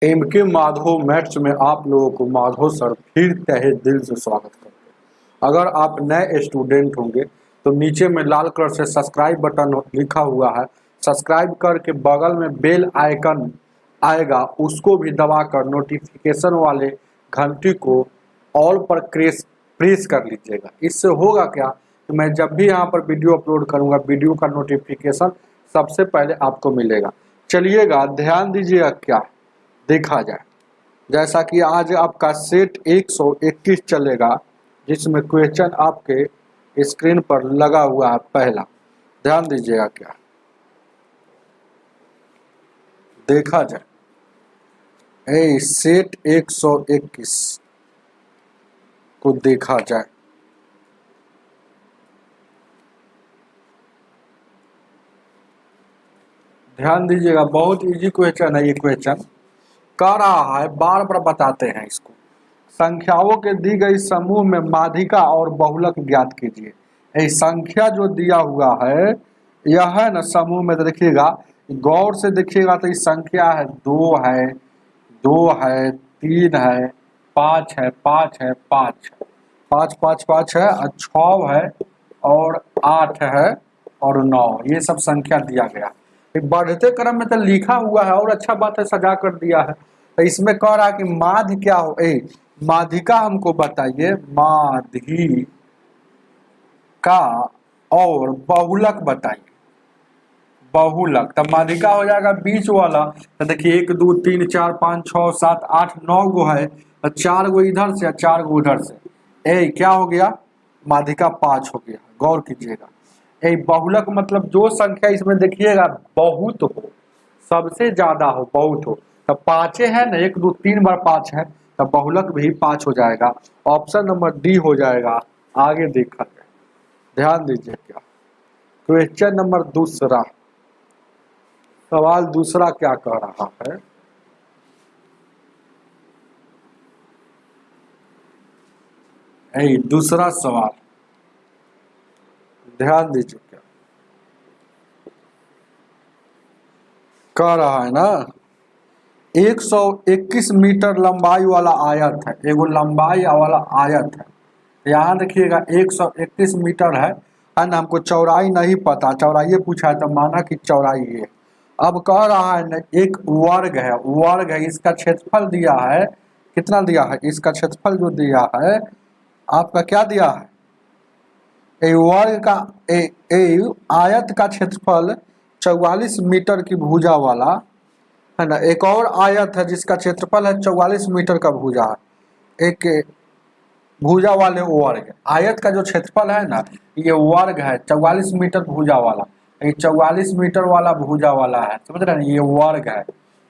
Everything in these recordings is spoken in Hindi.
एमके माधव मैथ्स में आप लोगों को माधव सर फिर तहे दिल से स्वागत करते हैं। अगर आप नए स्टूडेंट होंगे तो नीचे में लाल कलर से सब्सक्राइब बटन लिखा हुआ है, सब्सक्राइब करके बगल में बेल आइकन आएगा, उसको भी दबाकर नोटिफिकेशन वाले घंटी को ऑल पर प्रेस कर लीजिएगा। इससे होगा क्या कि मैं जब भी यहाँ पर वीडियो अपलोड करूँगा, वीडियो का नोटिफिकेशन सबसे पहले आपको मिलेगा। चलिएगा ध्यान दीजिएगा क्या देखा जाए। जैसा कि आज आपका सेट 121 चलेगा, जिसमें क्वेश्चन आपके स्क्रीन पर लगा हुआ है। पहला ध्यान दीजिएगा क्या देखा जाए। सेट 121 को देखा जाए। ध्यान दीजिएगा, बहुत इजी क्वेश्चन है। ये क्वेश्चन कह रहा है, बार बार बताते हैं इसको, संख्याओं के दी गई समूह में माध्यिका और बहुलक ज्ञात कीजिए। ये संख्या जो दिया हुआ है यह है ना समूह में, तो देखिएगा गौर से देखिएगा तो ये संख्या है 2 है, 2 है, 3 है, 5 है, 5 है, 5 है, 5 5 5 है, और 6 है, और 8 है, और 9। ये सब संख्या दिया गया। बढ़ते क्रम में तो लिखा हुआ है, और अच्छा बात है सजा कर दिया है। तो इसमें कह रहा है कि माध्य क्या हो, माध्यिका हमको बताइए, माध्यिका और बहुलक बताइए। बहुलक तब माध्यिका हो जाएगा बीच वाला। तो देखिए 1 2 3 4 5 6 7 8 9 गो है, 4 गो इधर से 4 गो उधर से। क्या हो गया, माध्यिका 5 हो गया। गौर कीजिएगा, बहुलक मतलब जो संख्या इसमें देखिएगा बहुत हो, सबसे ज्यादा हो, बहुत हो। तब 5 है ना, 1 2 3 बार 5 है, तब बहुलक भी 5 हो जाएगा। ऑप्शन नंबर डी हो जाएगा। आगे देखा जाए, ध्यान दीजिए क्या क्वेश्चन नंबर दूसरा, सवाल दूसरा क्या कह रहा है। दूसरा सवाल ध्यान दीजिए क्या कह रहा है ना, 121 मीटर लंबाई वाला आयत है। एगो लंबाई वाला आयत है। यहाँ देखिएगा 121 मीटर है ना। हमको चौड़ाई नहीं पता, चौड़ाई पूछा है तो माना कि चौड़ाई है। अब कह रहा है ना एक वर्ग है, वर्ग है, इसका क्षेत्रफल दिया है। कितना दिया है, इसका क्षेत्रफल जो दिया है आपका क्या दिया है, वर्ग का आयत का क्षेत्रफल 44 मीटर की भुजा वाला है ना। एक और आयत है जिसका क्षेत्रफल है 44 मीटर का भुजा है। एक भुजा वाले वर्ग, आयत का जो क्षेत्रफल है ना ये वर्ग है 44 मीटर भुजा वाला। ये 44 मीटर वाला भुजा वाला है, समझ रहे हैं, ये वर्ग है,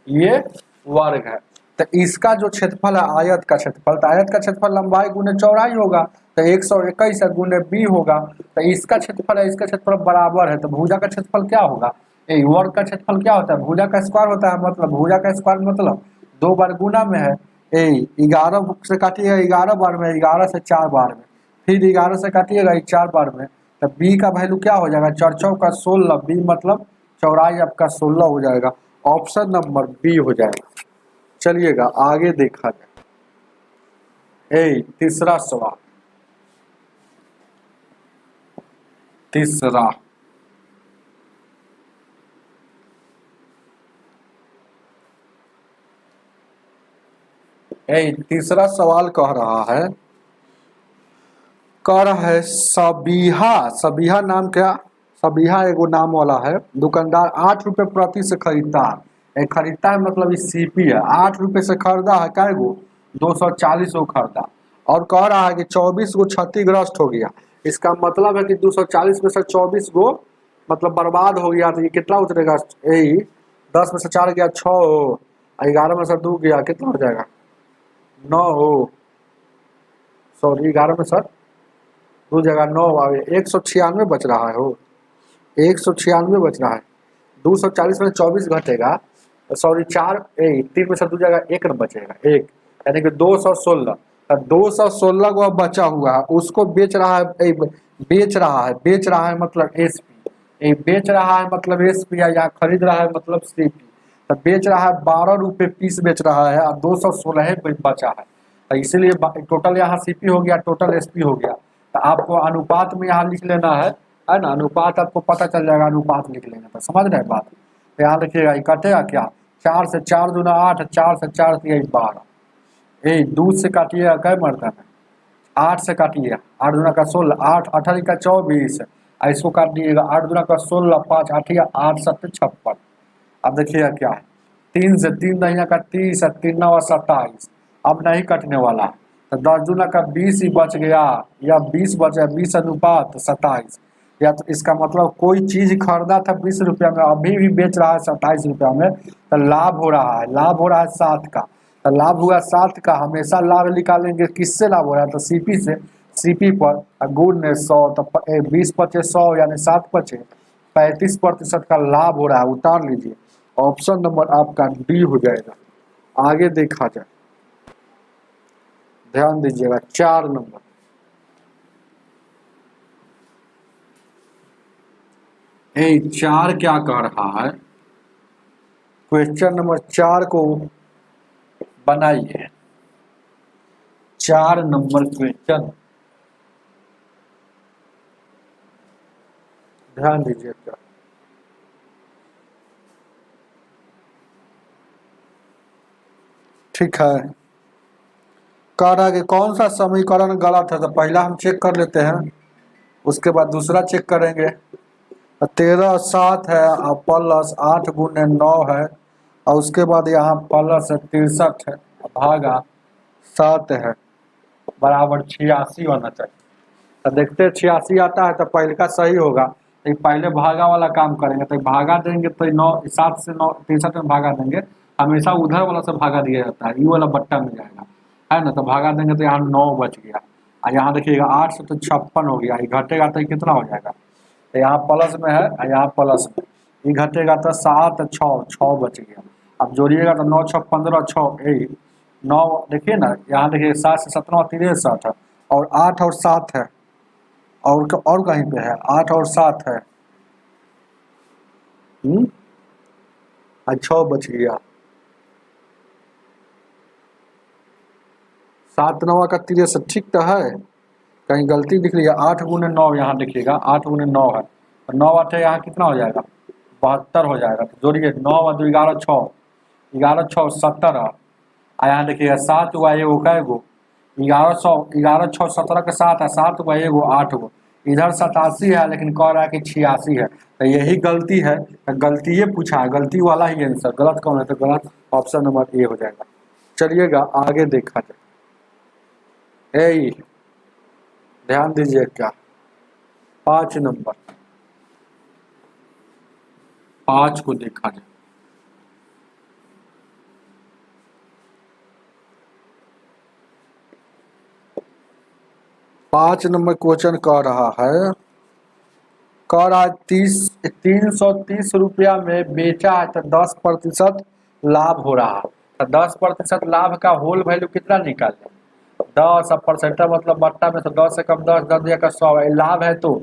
ये वर्ग है। तो इसका जो क्षेत्रफल है आयत का क्षेत्रफल, तो आयत का क्षेत्रफल लंबाई गुने चौड़ाई होगा, तो 121 गुने b होगा। तो इसका क्षेत्रफल है, इसका क्षेत्रफल बराबर है। तो भुजा का क्षेत्रफल क्या होगा, वर्ग का क्षेत्रफल क्या होता है, भुजा का स्क्वायर होता है। मतलब भुजा का स्क्वायर मतलब 2 बार गुना में है। 11 से काटिएगा 11 बार में, 11 से 4 बार में, फिर 11 से काटिएगा 4 बार में। तो b का वैल्यू क्या हो जाएगा, 4 चौका 16, b मतलब चौड़ाई आपका 16 हो जाएगा। ऑप्शन नंबर बी हो जाएगा। चलिएगा आगे देखा जाए। तीसरा सवाल, तीसरा तीसरा सवाल कह रहा है सबीहा। सबीहा नाम क्या, सबीहा एगो नाम वाला है दुकानदार 8 रुपये प्रति से खरीदता है। खरीदता है मतलब इस सीपी है, 8 रुपये से खरीदा है, क्या गो 240 गो खरीदा। और कह रहा है कि 24 गो क्षतिग्रस्त हो गया। इसका मतलब है कि 240 में से 24 गो मतलब बर्बाद हो गया। तो ये कितना उतरेगा, 10 में से 4 गया 6 हो, 11 में से 2 गया कितना हो जाएगा 9 हो, सॉरी 11 में सर 2 जगह 9 आगे 196 बच रहा है, हो 196 बच रहा है। 240 में 24 घटेगा, सॉरी 3 में से 2 जगह 1 न बचेगा, 1 यानी कि 216। 216 को अब बचा हुआ है, उसको बेच रहा है, बेच रहा है मतलब एसपी, बेच रहा है मतलब एसपी, या खरीद रहा है मतलब सीपी। तो बेच रहा है 12 रुपये पीस बेच रहा है और 216 बचा है, तो इसीलिए टोटल यहाँ सीपी हो गया, टोटल एसपी हो गया। तो आपको अनुपात में यहाँ लिख लेना है ना, अनुपात आपको पता चल जाएगा, अनुपात लिख लेना, तो समझ रहे बात। तो यहाँ लिखिएगा ये कटेगा क्या, 4 से 4 दूना 8, 4 से 4 दिया 12, यही 2 से काटिएगा कै मरता है, 8 से काटिए, 8 दूना का 16, 8 18 का 24, इसको काट दीजिएगा 8 दूना का 16, 5 8 8 7 56। अब देखिएगा क्या है, 3 से 3 दहिया का 30, 3 9 27, अब नहीं कटने वाला है, तो 10 दूना का 20 ही बच गया, या 20 बचा, 20 अनुपात 27, या तो इसका मतलब कोई चीज खरीदा था 20 रुपया में, अभी भी बेच रहा है 27 रुपया में, तो लाभ हो रहा है, लाभ हो रहा है 7 का, तो लाभ हुआ 7 का। हमेशा लाभ निकालेंगे किससे लाभ हो रहा है, तो सीपी से, सीपी पर गुण 100, तो 20 पचे 100 यानी 7 पचे 35% का लाभ हो रहा है, उतार लीजिए। ऑप्शन नंबर आपका डी हो जाएगा। आगे देखा जाए, ध्यान दीजिएगा 4 नंबर, ए 4 क्या कह रहा है, क्वेश्चन नंबर 4 को बनाइए। 4 नंबर क्वेश्चन ध्यान दीजिए क्या, ठीक है। कह रहा है कि कौन सा समीकरण गलत है, तो पहला हम चेक कर लेते हैं, उसके बाद दूसरा चेक करेंगे। 13 7 है और प्लस 8 गुने 9 है, और उसके बाद यहाँ प्लस 63 है भागा 7 है, बराबर 86 होना चाहिए। तो देखते 86 आता है तो पहले का सही होगा, तो पहले भागा वाला काम करेंगे, तो भागा देंगे तो 9 7 से 9 63 में भागा देंगे, हमेशा उधर वाला से भागा दिया जाता है, ये वाला बट्टा में जाएगा, है ना। तो भागा देंगे तो यहाँ 9 बच गया, और यहाँ देखिएगा 8 से तो 56 हो गया, ये घटेगा तो कितना हो जाएगा, तो यहाँ प्लस में है और यहाँ प्लस में, ये घटेगा तो 7 6 बच गया। अब जोड़िएगा तो 9 6 15 6 यही 9, देखिए ना यहाँ देखिए 7 से 17 63 है, और 8 और 7 है, और कहीं पे है 8 और 7 है, 6 बच गया, 7 9 का 63, ठीक तो है, कहीं गलती दिख रही है। 8 गुने 9 यहाँ देखिएगा, 8 गुने 9 है, और 9 8 यहाँ कितना हो जाएगा, 72 हो जाएगा। तो जोड़िए 9 और 2 11 6 11 6 17, और यहाँ देखिएगा 7 हुआ एगो कै गो 11 6 17 के 7 है, 7 हुआ एगो 8 गो, इधर 87 है लेकिन कह रहा है कि 86 है, तो यही गलती है, तो गलती ये पूछा है, गलती वाला ही आंसर, गलत कौन है, तो गलत ऑप्शन नंबर ए हो जाएगा। चलिएगा आगे देखा जाए, ध्यान दीजिए क्या, 5 नंबर, 5 को देखा जाए। पाँच नंबर क्वेश्चन कह रहा है 330 रुपया में बेचा है, तो 10% लाभ हो रहा है, तो 10% लाभ का होल वैल्यू कितना निकाले, 10 परसेंट मतलब बट्टा में, तो 10 से कम 10 10 का 100 लाभ है, तो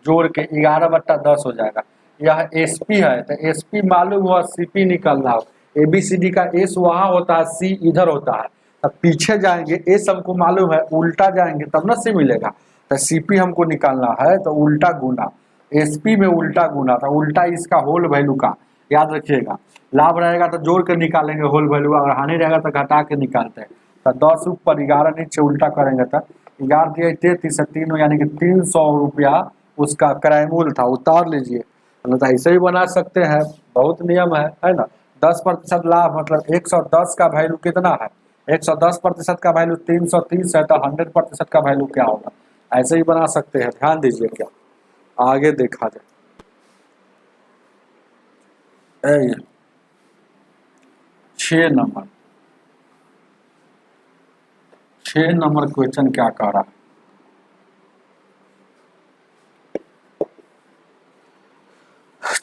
जोड़ के 11/10 हो जाएगा। यह एसपी है, तो एसपी मालूम हुआ, सीपी निकालना हो, एबीसीडी का एस वहाँ होता है, सी इधर होता है, तब पीछे जाएंगे, एस हमको मालूम है, उल्टा जाएंगे तब ना सी मिलेगा, तो सीपी हमको निकालना है, तो उल्टा गुना, एसपी में उल्टा गुना, था उल्टा इसका होल वैल्यू का, याद रखिएगा। लाभ रहेगा तो जोड़ के निकालेंगे होल वैल्यू, अगर हानि रहेगा तो घटा के निकालते हैं। तो 10 ऊपर 11 नीचे उल्टा करेंगे तो 11 दिए 33 3 यानी कि 300 रुपया उसका क्रय मूल्य था, उतार लीजिए। मतलब ऐसे ही बना सकते हैं, बहुत नियम है ना। 10% लाभ मतलब 110 का वैल्यू कितना है, 110% का वैल्यू 330 है, तो 100% का वैल्यू क्या होगा, ऐसे ही बना सकते हैं। ध्यान दीजिए क्या, आगे देखा जाए। 6 नंबर, 6 नंबर क्वेश्चन क्या कह रहा है,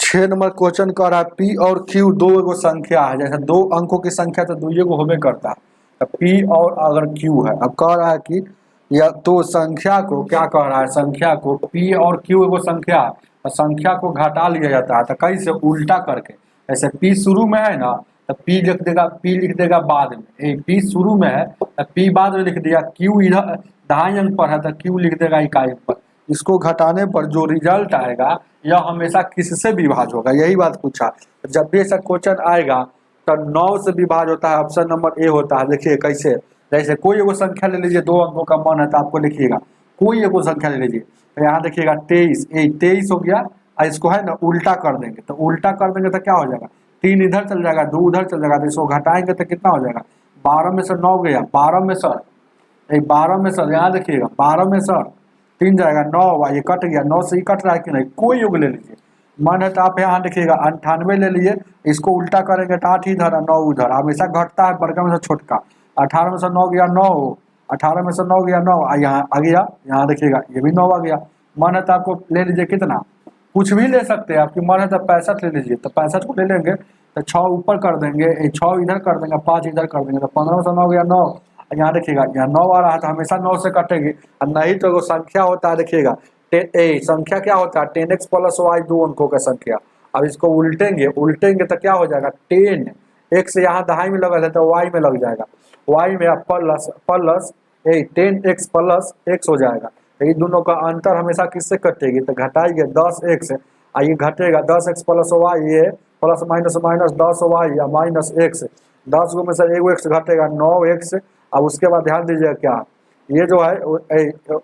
छह नंबर क्वेश्चन कह रहा है पी और क्यू दो एगो संख्या है, जैसे 2 अंकों की संख्या तो 2 को होबे करता है, तो पी और अगर क्यू है, अब कह रहा है कि या तो संख्या को क्या कह रहा है, संख्या को पी और क्यू एगो संख्या है, तो संख्या को घटा लिया जाता है, तो कैसे, उल्टा करके, ऐसे पी शुरू में है ना तो पी लिख देगा, पी लिख देगा बाद में, पी शुरू में है तो पी बाद में लिख दिया, क्यू इधर दाएं अंक पर है तो क्यू लिख देगा इकाई पर। इसको घटाने पर जो रिजल्ट आएगा यह हमेशा किससे विभाज्य होगा, यही बात पूछा। जब भी ऐसा क्वेश्चन आएगा तो 9 से विभाज्य होता है, ऑप्शन नंबर ए होता है। देखिए कैसे, जैसे कोई एगो संख्या ले लीजिए, 2 अंकों का मान है तो आपको लिखिएगा कोई एगो संख्या ले लीजिए, तो यहाँ देखिएगा 23, 23 हो गया, और इसको है ना उल्टा कर देंगे, तो उल्टा कर देंगे तो क्या हो जाएगा, 3 इधर चल जाएगा, 2 उधर चल जाएगा, तो इसको घटाएंगे तो कितना हो जाएगा, 12 में से 9 गया, 12 में से 12 में से यहाँ देखिएगा 12 में से 3 जाएगा, 9 ये कट गया, 9 से ही कट रहा है कि नहीं, कोई योग ले लीजिए। मन है तो आप यहाँ देखिएगा 98 ले लिए, इसको उल्टा करेंगे तो 8 इधर 9 उधर, हमेशा घटता है बड़का में से छोटका। 18 में से 9 गया 9, 18 में से 9 गया 9, यहाँ आ गया, यहाँ देखिएगा ये भी 9 आ गया। मन है तो आपको ले लीजिए कितना, कुछ भी ले सकते हैं, आपकी मन है तो 65 ले लीजिए, तो 65 को ले लेंगे तो 6 ऊपर कर देंगे, 6 इधर कर देंगे, 5 इधर कर देंगे, तो 15 में से 9 गया 9, यहाँ देखिएगा यहाँ 9 आ रहा है तो हमेशा 9 से कटेगी, और नहीं तो वो संख्या होता है देखिएगा संख्या क्या होता है 10x प्लस वाई, 2 अंकों का संख्या। अब इसको उल्टेंगे तो क्या हो जाएगा, 10x यहाँ दहाई में लगा है तो वाई में लग जाएगा, वाई में plus plus 10x plus x हो जाएगा। तो ये दोनों का अंतर हमेशा किससे कटेगी, तो घटाएंगे 10x, ये घटेगा 10x प्लस वाई, ये प्लस माइनस माइनस 10y या माइनस x, 10 में से एगो x घटेगा 9x। अब उसके बाद ध्यान दीजिएगा क्या, ये जो है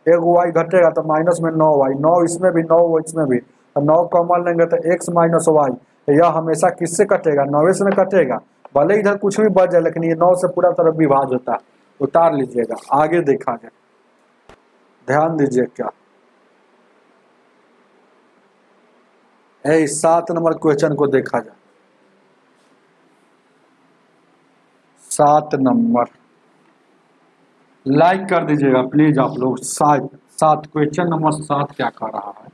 एगो y घटेगा तो माइनस में 9y, 9 इसमें भी 9 इसमें भी, तो 9 कॉमन लेंगे तो x माइनस वाई, यह हमेशा किससे कटेगा, 9 से कटेगा, भले इधर कुछ भी बच जाए लेकिन ये 9 से पूरा तरफ विभाज्य होता है। उतार लीजिएगा, आगे देखा जाए, ध्यान दीजिए क्या 7 नंबर क्वेश्चन को देखा जाए। 7 नंबर लाइक कर दीजिएगा प्लीज आप लोग। 7 क्वेश्चन नंबर 7 क्या कर रहा है,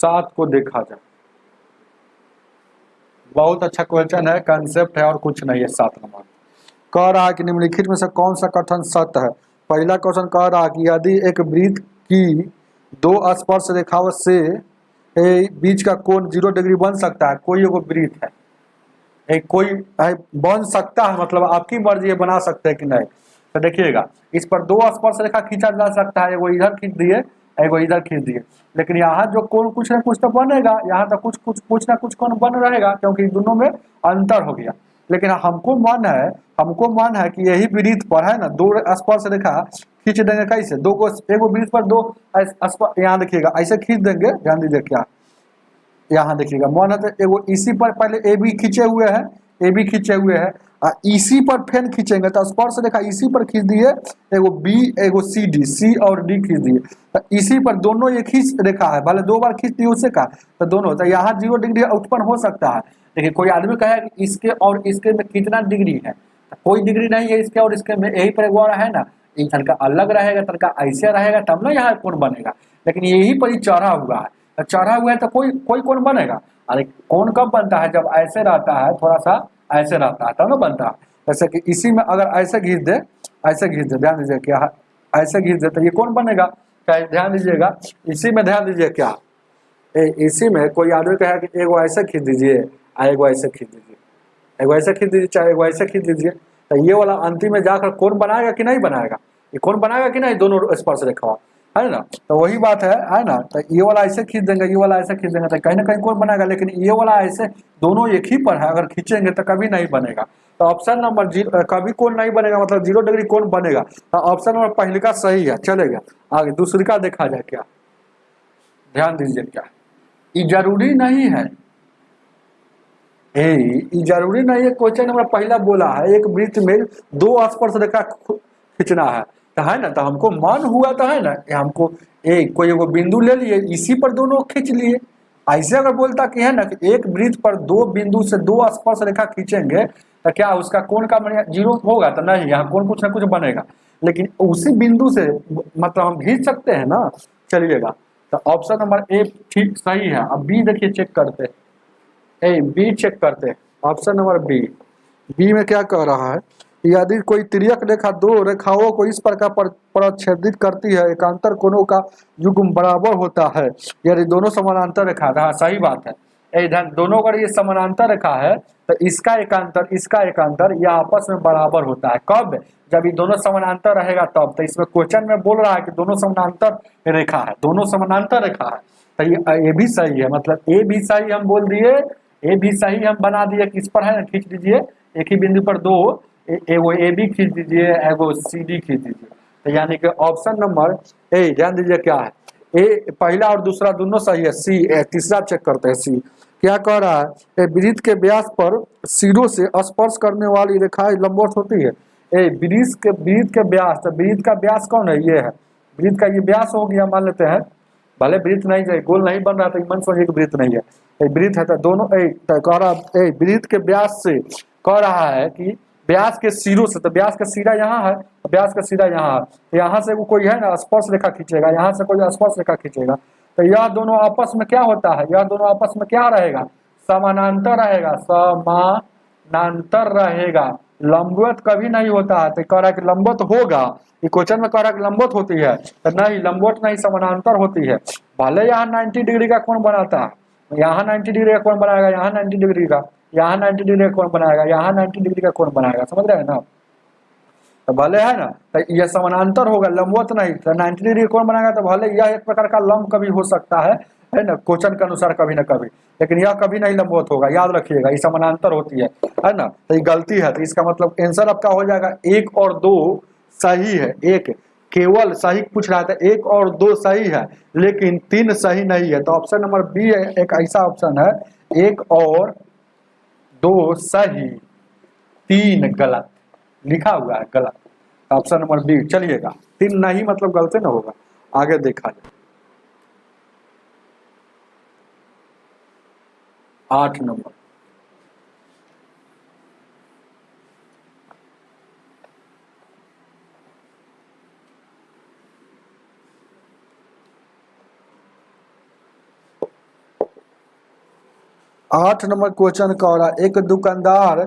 7 को देखा जाए, बहुत अच्छा क्वेश्चन है, कंसेप्ट है और कुछ नहीं है। 7 नंबर कह रहा है कि निम्नलिखित में से कौन सा कथन सत्य है। पहला क्वेश्चन कह रहा है कि यदि एक वृत्त की 2 स्पर्श रेखाओं से बीच का कोण 0 डिग्री बन सकता है, कोई एगो वृत्त है, कोई बन सकता है मतलब आपकी मर्जी है बना सकते हैं कि नहीं। तो देखिएगा इस पर 2 स्पर्श रेखा खींचा जा सकता है, एगो इधर खींच दिए, एगो इधर खींच दिए, लेकिन यहाँ जो कोण कुछ ना कुछ तो बनेगा, यहाँ तो कुछ ना कुछ कोण बन रहेगा क्योंकि दोनों में अंतर हो गया। लेकिन हमको मन है कि यही वृत्त पर है ना 2 स्पर्श रेखा खींच देंगे, कैसे एगो वृत्त पर 2 यहाँ देखिएगा ऐसे खींच देंगे, ध्यान दीजिए क्या यहाँ देखिएगा, मन है तो एगो इसी पर पहले ए बी खींचे हुए हैं, इसी पर फेन खींचेंगे तो स्पर्श रेखा इसी पर खींच दिए, एगो बी एगो सी डी, सी और डी खींच दिए, तो इसी पर दोनों एक ही रेखा है, भले 2 बार खींच दिए उससे का, तो दोनों, तो यहाँ 0 डिग्री उत्पन्न हो सकता है। देखिए कोई आदमी कहे कि इसके और इसके में कितना डिग्री है, तो कोई डिग्री नहीं है इसके और इसके में, यही पर एक बार है ना, तनका अलग रहेगा, तनका ऐसे रहेगा तब ना यहाँ कोण बनेगा, लेकिन यही पर ही चढ़ा हुआ है, तो कोई कोण बनेगा। अरे कोण कब बनता है, जब ऐसे रहता है, थोड़ा सा ऐसे रहता है तब ना बनता है। जैसे कि इसी में अगर ऐसे घिस दे, ध्यान दीजिए क्या ऐसे घिस दे तो ये कौन बनेगा, क्या ध्यान दीजिएगा, इसी में ध्यान दीजिए क्या इसी में कोई आदमी कहे कि एगो ऐसे खींच दीजिए, एगो ऐसे खींच दीजिए, चाहे एगो ऐसे खींच दीजिए, तो ये वाला अंतिम में जाकर कौन बनाएगा कि नहीं बनाएगा, ये कौन बनाएगा कि नहीं, दोनों स्पर्श रेखा है ना। तो वही बात है ना, तो ये वाला ऐसे खींच देंगे, ये वाला ऐसे खींच देंगे, तो कहीं ना कहीं कौन बनाएगा, लेकिन ये वाला ऐसे दोनों एक ही पर है, अगर खींचेंगे तो कभी नहीं बनेगा। तो ऑप्शन नंबर 0 कभी कौन नहीं बनेगा, मतलब 0 डिग्री कौन बनेगा, तो ऑप्शन नंबर पहले का सही है। चलेगा आगे, दूसरी का देखा जाए क्या, ध्यान दीजिए क्या, ये जरूरी नहीं है, ये जरूरी नहीं है। क्वेश्चन नंबर पहला बोला है एक वृत्त में 2 स्पर्श रेखा खींचना है ना, तो हमको मन हुआ तो है ना, हमको कोई एगो बिंदु ले लिए, इसी पर दोनों खींच लिए। ऐसे अगर बोलता कि है ना कि एक वृत्त पर 2 बिंदु से 2 स्पर्श रेखा खींचेंगे तो क्या उसका कोण का 0 होगा, तो नहीं, यहाँ कोण कुछ ना कुछ बनेगा, लेकिन उसी बिंदु से मतलब हम खींच सकते हैं ना। चलिएगा, तो ऑप्शन नंबर ए ठीक सही है। अब बी देखिए, चेक करते बी चेक करते, ऑप्शन नंबर बी में क्या कह रहा है यदि कोई तिर्यक रेखा दो रेखाओं को इस प्रकार प्रच्छेदित करती है, एकांतर कोणों का युग्म बराबर होता है। यदि दोनों समानांतर रेखा, हाँ सही बात है, इधर दोनों अगर ये समानांतर रेखा है तो इसका एकांतर यह आपस में बराबर होता है। कब? जब ये दोनों समानांतर रहेगा तब। तो इसमें क्वेश्चन में बोल रहा है कि दोनों समानांतर रेखा है, दोनों समानांतर रेखा है, तो ये भी सही है, मतलब ए भी सही हम बोल दिए, ए भी सही हम बना दिए। किस पर है, खींच दीजिए एक ही बिंदु पर दो, वो ए बी खींच दीजिए, एगो सी डी खींच दीजिए। तो यानी कि ऑप्शन नंबर ए, ध्यान दीजिए क्या है, ए पहला और दूसरा दोनों सही है, सी तीसरा चेक करते हैं। सी क्या कह रहा है, वृत्त के व्यास पर सिरों से स्पर्श करने वाली रेखाएं लंबवत होती है। वृत्त के व्यास, तो वृत्त का व्यास कौन है, ये है वृत्त का, ये व्यास हो गया मान लेते हैं, भले वृत्त नहीं जाए, गोल नहीं बन रहा था, मन समझिए कि वृत्त नहीं है, वृत्त है। तो दोनों कह रहा है वृत्त के व्यास से, कह रहा है कि व्यास के सिरों से, तो व्यास का सिरा यहाँ है, व्यास का सिरा यहाँ है, तो यहाँ से वो कोई है ना स्पर्श रेखा खींचेगा, यहाँ से कोई स्पर्श रेखा खींचेगा, तो यह दोनों आपस में क्या होता है, यह दोनों आपस में क्या रहेगा, समानांतर रहेगा, समानांतर रहेगा, लंबवत कभी नहीं होता है। तो कह रहा है कि लंबवत होगा, ये क्वेश्चन में कह रहा है कि लंबवत होती है, तो नहीं लंबवत नहीं, समानांतर होती है। भले यहाँ 90 डिग्री का कोण बनाता है, यहाँ 90 डिग्री का कोण बनाएगा, यहाँ 90 डिग्री का, यहाँ 90 डिग्री का कोण बनाएगा, यहाँ 90 डिग्री का कोण बनाएगा, समझ रहे हैं ना। तो भले है ना, तो यह समानांतर होगा, लंबवत नहीं, तो 90 डिग्री का कोण बनाएगा, तो भले यह एक प्रकार का लंब कभी हो सकता है ना, क्वेश्चन के अनुसार कभी ना कभी, लेकिन यह कभी नहीं लंबवत होगा, याद रखिएगा, ये समानांतर होती है ना। तो ये गलती है, तो इसका मतलब आंसर आपका हो जाएगा 1 और 2 सही है। एक केवल सही पूछ रहा था, 1 और 2 सही है, लेकिन 3 सही नहीं है। तो ऑप्शन नंबर बी एक ऐसा ऑप्शन है, 1 और 2 सही, 3 गलत लिखा हुआ है, गलत। ऑप्शन नंबर बी चलिएगा, 3 नहीं मतलब गलती ना होगा। आगे देखा जाए 8 नंबर, आठ नंबर क्वेश्चन कह रहा है, एक दुकानदार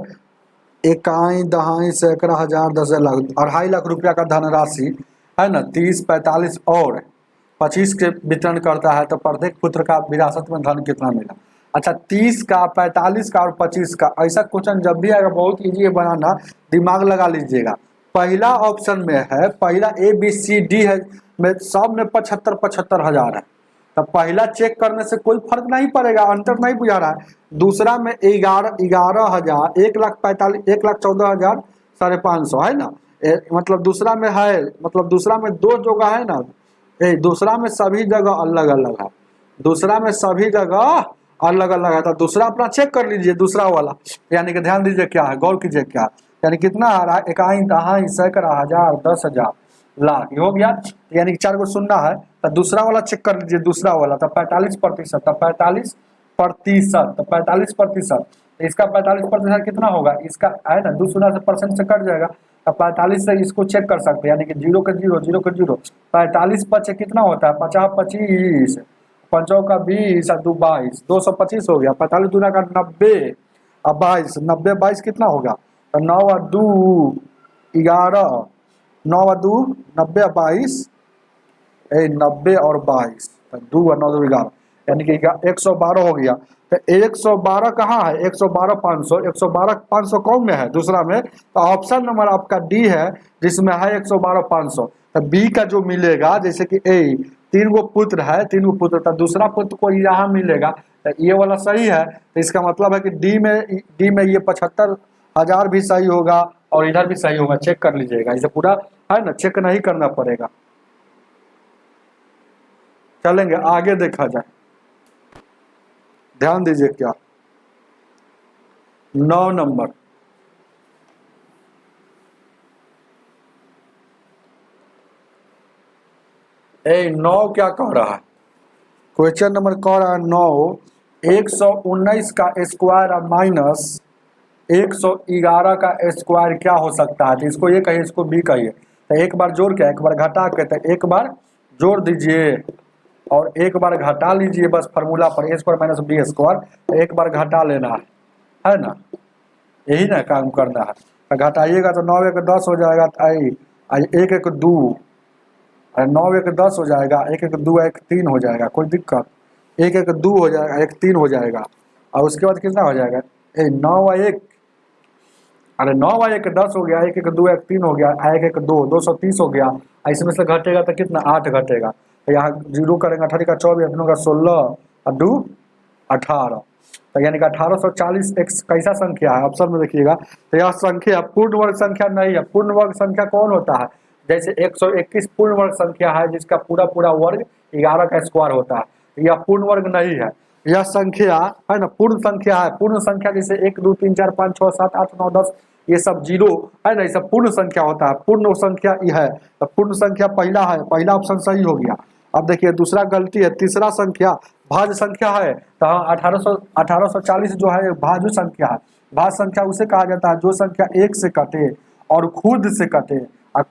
इकाई दहाई सैकड़ा हजार 10 लाख 2.5 लाख रुपया का धनराशि है ना 30, 45 और 25 के वितरण करता है, तो प्रत्येक पुत्र का विरासत में धन कितना मिला। अच्छा 30 का, 45 का और 25 का, ऐसा क्वेश्चन जब भी आएगा बहुत इजी है बनाना, दिमाग लगा लीजिएगा। पहला ऑप्शन में है, पहला ABCD है, में सब में 75 हजार है, तो पहला चेक करने से कोई फर्क नहीं पड़ेगा, अंतर नहीं बुझा रहा है। दूसरा में 11,000, 1,45,000, 1,14,000 550 है ना, मतलब दूसरा में है, मतलब दूसरा में 2 जगह है ना, दूसरा में सभी जगह अलग अलग है, दूसरा में सभी जगह अलग अलग है। तो दूसरा अपना चेक कर लीजिए, दूसरा वाला, यानी कि ध्यान दीजिए क्या है, गौर कीजिए क्या है, यानी कितना आ रहा है, इकाई दहाई सैकड़ा हजार 10,000 लाख, ये हो गया, यानी कि 4 को सुनना है। तो दूसरा वाला चेक कर लीजिए, दूसरा वाला, तो 45%, तो 45%, तो 45%, तो इसका 45% कितना होगा, इसका है ना 2 शून्य से परसेंट से कट जाएगा, तो 45 से इसको चेक कर सकते हैं, यानी कि 0 के 0, 0 के 0, 45 5 कितना होता है, 50 25, 5 का 20 और 2 22, 225 हो गया, 45 दूना का 90 और 22, 90 22 कितना होगा, तो 9 और 2 11, 9 और 2 90 और 22, 90 और 22, 2 और 9 2 11, यानी कि 112 हो गया। तो 112 कहाँ है, 112 500, 112 500 कौन में है, दूसरा में, तो ऑप्शन नंबर आपका डी है जिसमें है 112 500। तो बी का जो मिलेगा, जैसे कि 3 गो पुत्र है, 3 गो पुत्र, तो दूसरा पुत्र को यहाँ मिलेगा, तो ये वाला सही है। तो इसका मतलब है कि डी में ये 75,000 भी सही होगा और इधर भी सही होगा, चेक कर लीजिएगा, इसे पूरा है ना चेक नहीं करना पड़ेगा। चलेंगे आगे देखा जाए, ध्यान दीजिए क्या, 9 नंबर, ए 9 क्या कह रहा है, क्वेश्चन नंबर कह रहा है 9, 119 का स्क्वायर और माइनस 111 का स्क्वायर क्या हो सकता है। तो इसको ये कहिए, इसको बी कहिए, तो एक बार जोड़ के एक बार घटा के, तो एक बार जोड़ दीजिए और एक बार घटा लीजिए, बस फार्मूला पर, ए स्क्वायर माइनस बी स्क्वायर, एक बार घटा लेना है ना, यही ना काम करना है। तो घटाइएगा तो 9 एक 10 हो जाएगा, एक एक 2, अरे 9 एक 10 हो जाएगा, एक एक 2 एक 3 हो जाएगा, कोई दिक्कत, एक एक 2 हो जाएगा, एक 3 हो जाएगा, और उसके बाद कितना हो जाएगा, 9 व 1, अरे 9 व 1 10 हो गया, एक एक 2 एक 3 हो गया, एक एक 2 230 हो गया, इसमें से घटेगा तो कितना 8 घटेगा, तो यहाँ जीरो करेंगे, 18 का 24, 8 का 16 और 2 18, तो यानी कि 1840 एक कैसा संख्या है, ऑप्शन में देखिएगा। तो यह संख्या पूर्ण वर्ग संख्या नहीं है। पूर्ण वर्ग संख्या कौन होता है, जैसे 121 पूर्ण वर्ग संख्या है जिसका पूरा पूरा वर्ग 11 का स्क्वायर होता है, यह पूर्ण वर्ग नहीं है। यह संख्या है ना पूर्ण संख्या है। पूर्ण संख्या जैसे 1 2 3 4 5 6 7 8 9 10 ये सब जीरो है ना, ये सब पूर्ण संख्या होता है। पूर्ण संख्या यह है, तो पूर्ण संख्या पहला है, पहला ऑप्शन सही हो गया। अब देखिए दूसरा गलती है, तीसरा संख्या भाज्य संख्या है, तो 1840 जो है भाज्य संख्या है। भाज्य संख्या उसे कहा जाता है जो संख्या एक से कटे और खुद से कटे, और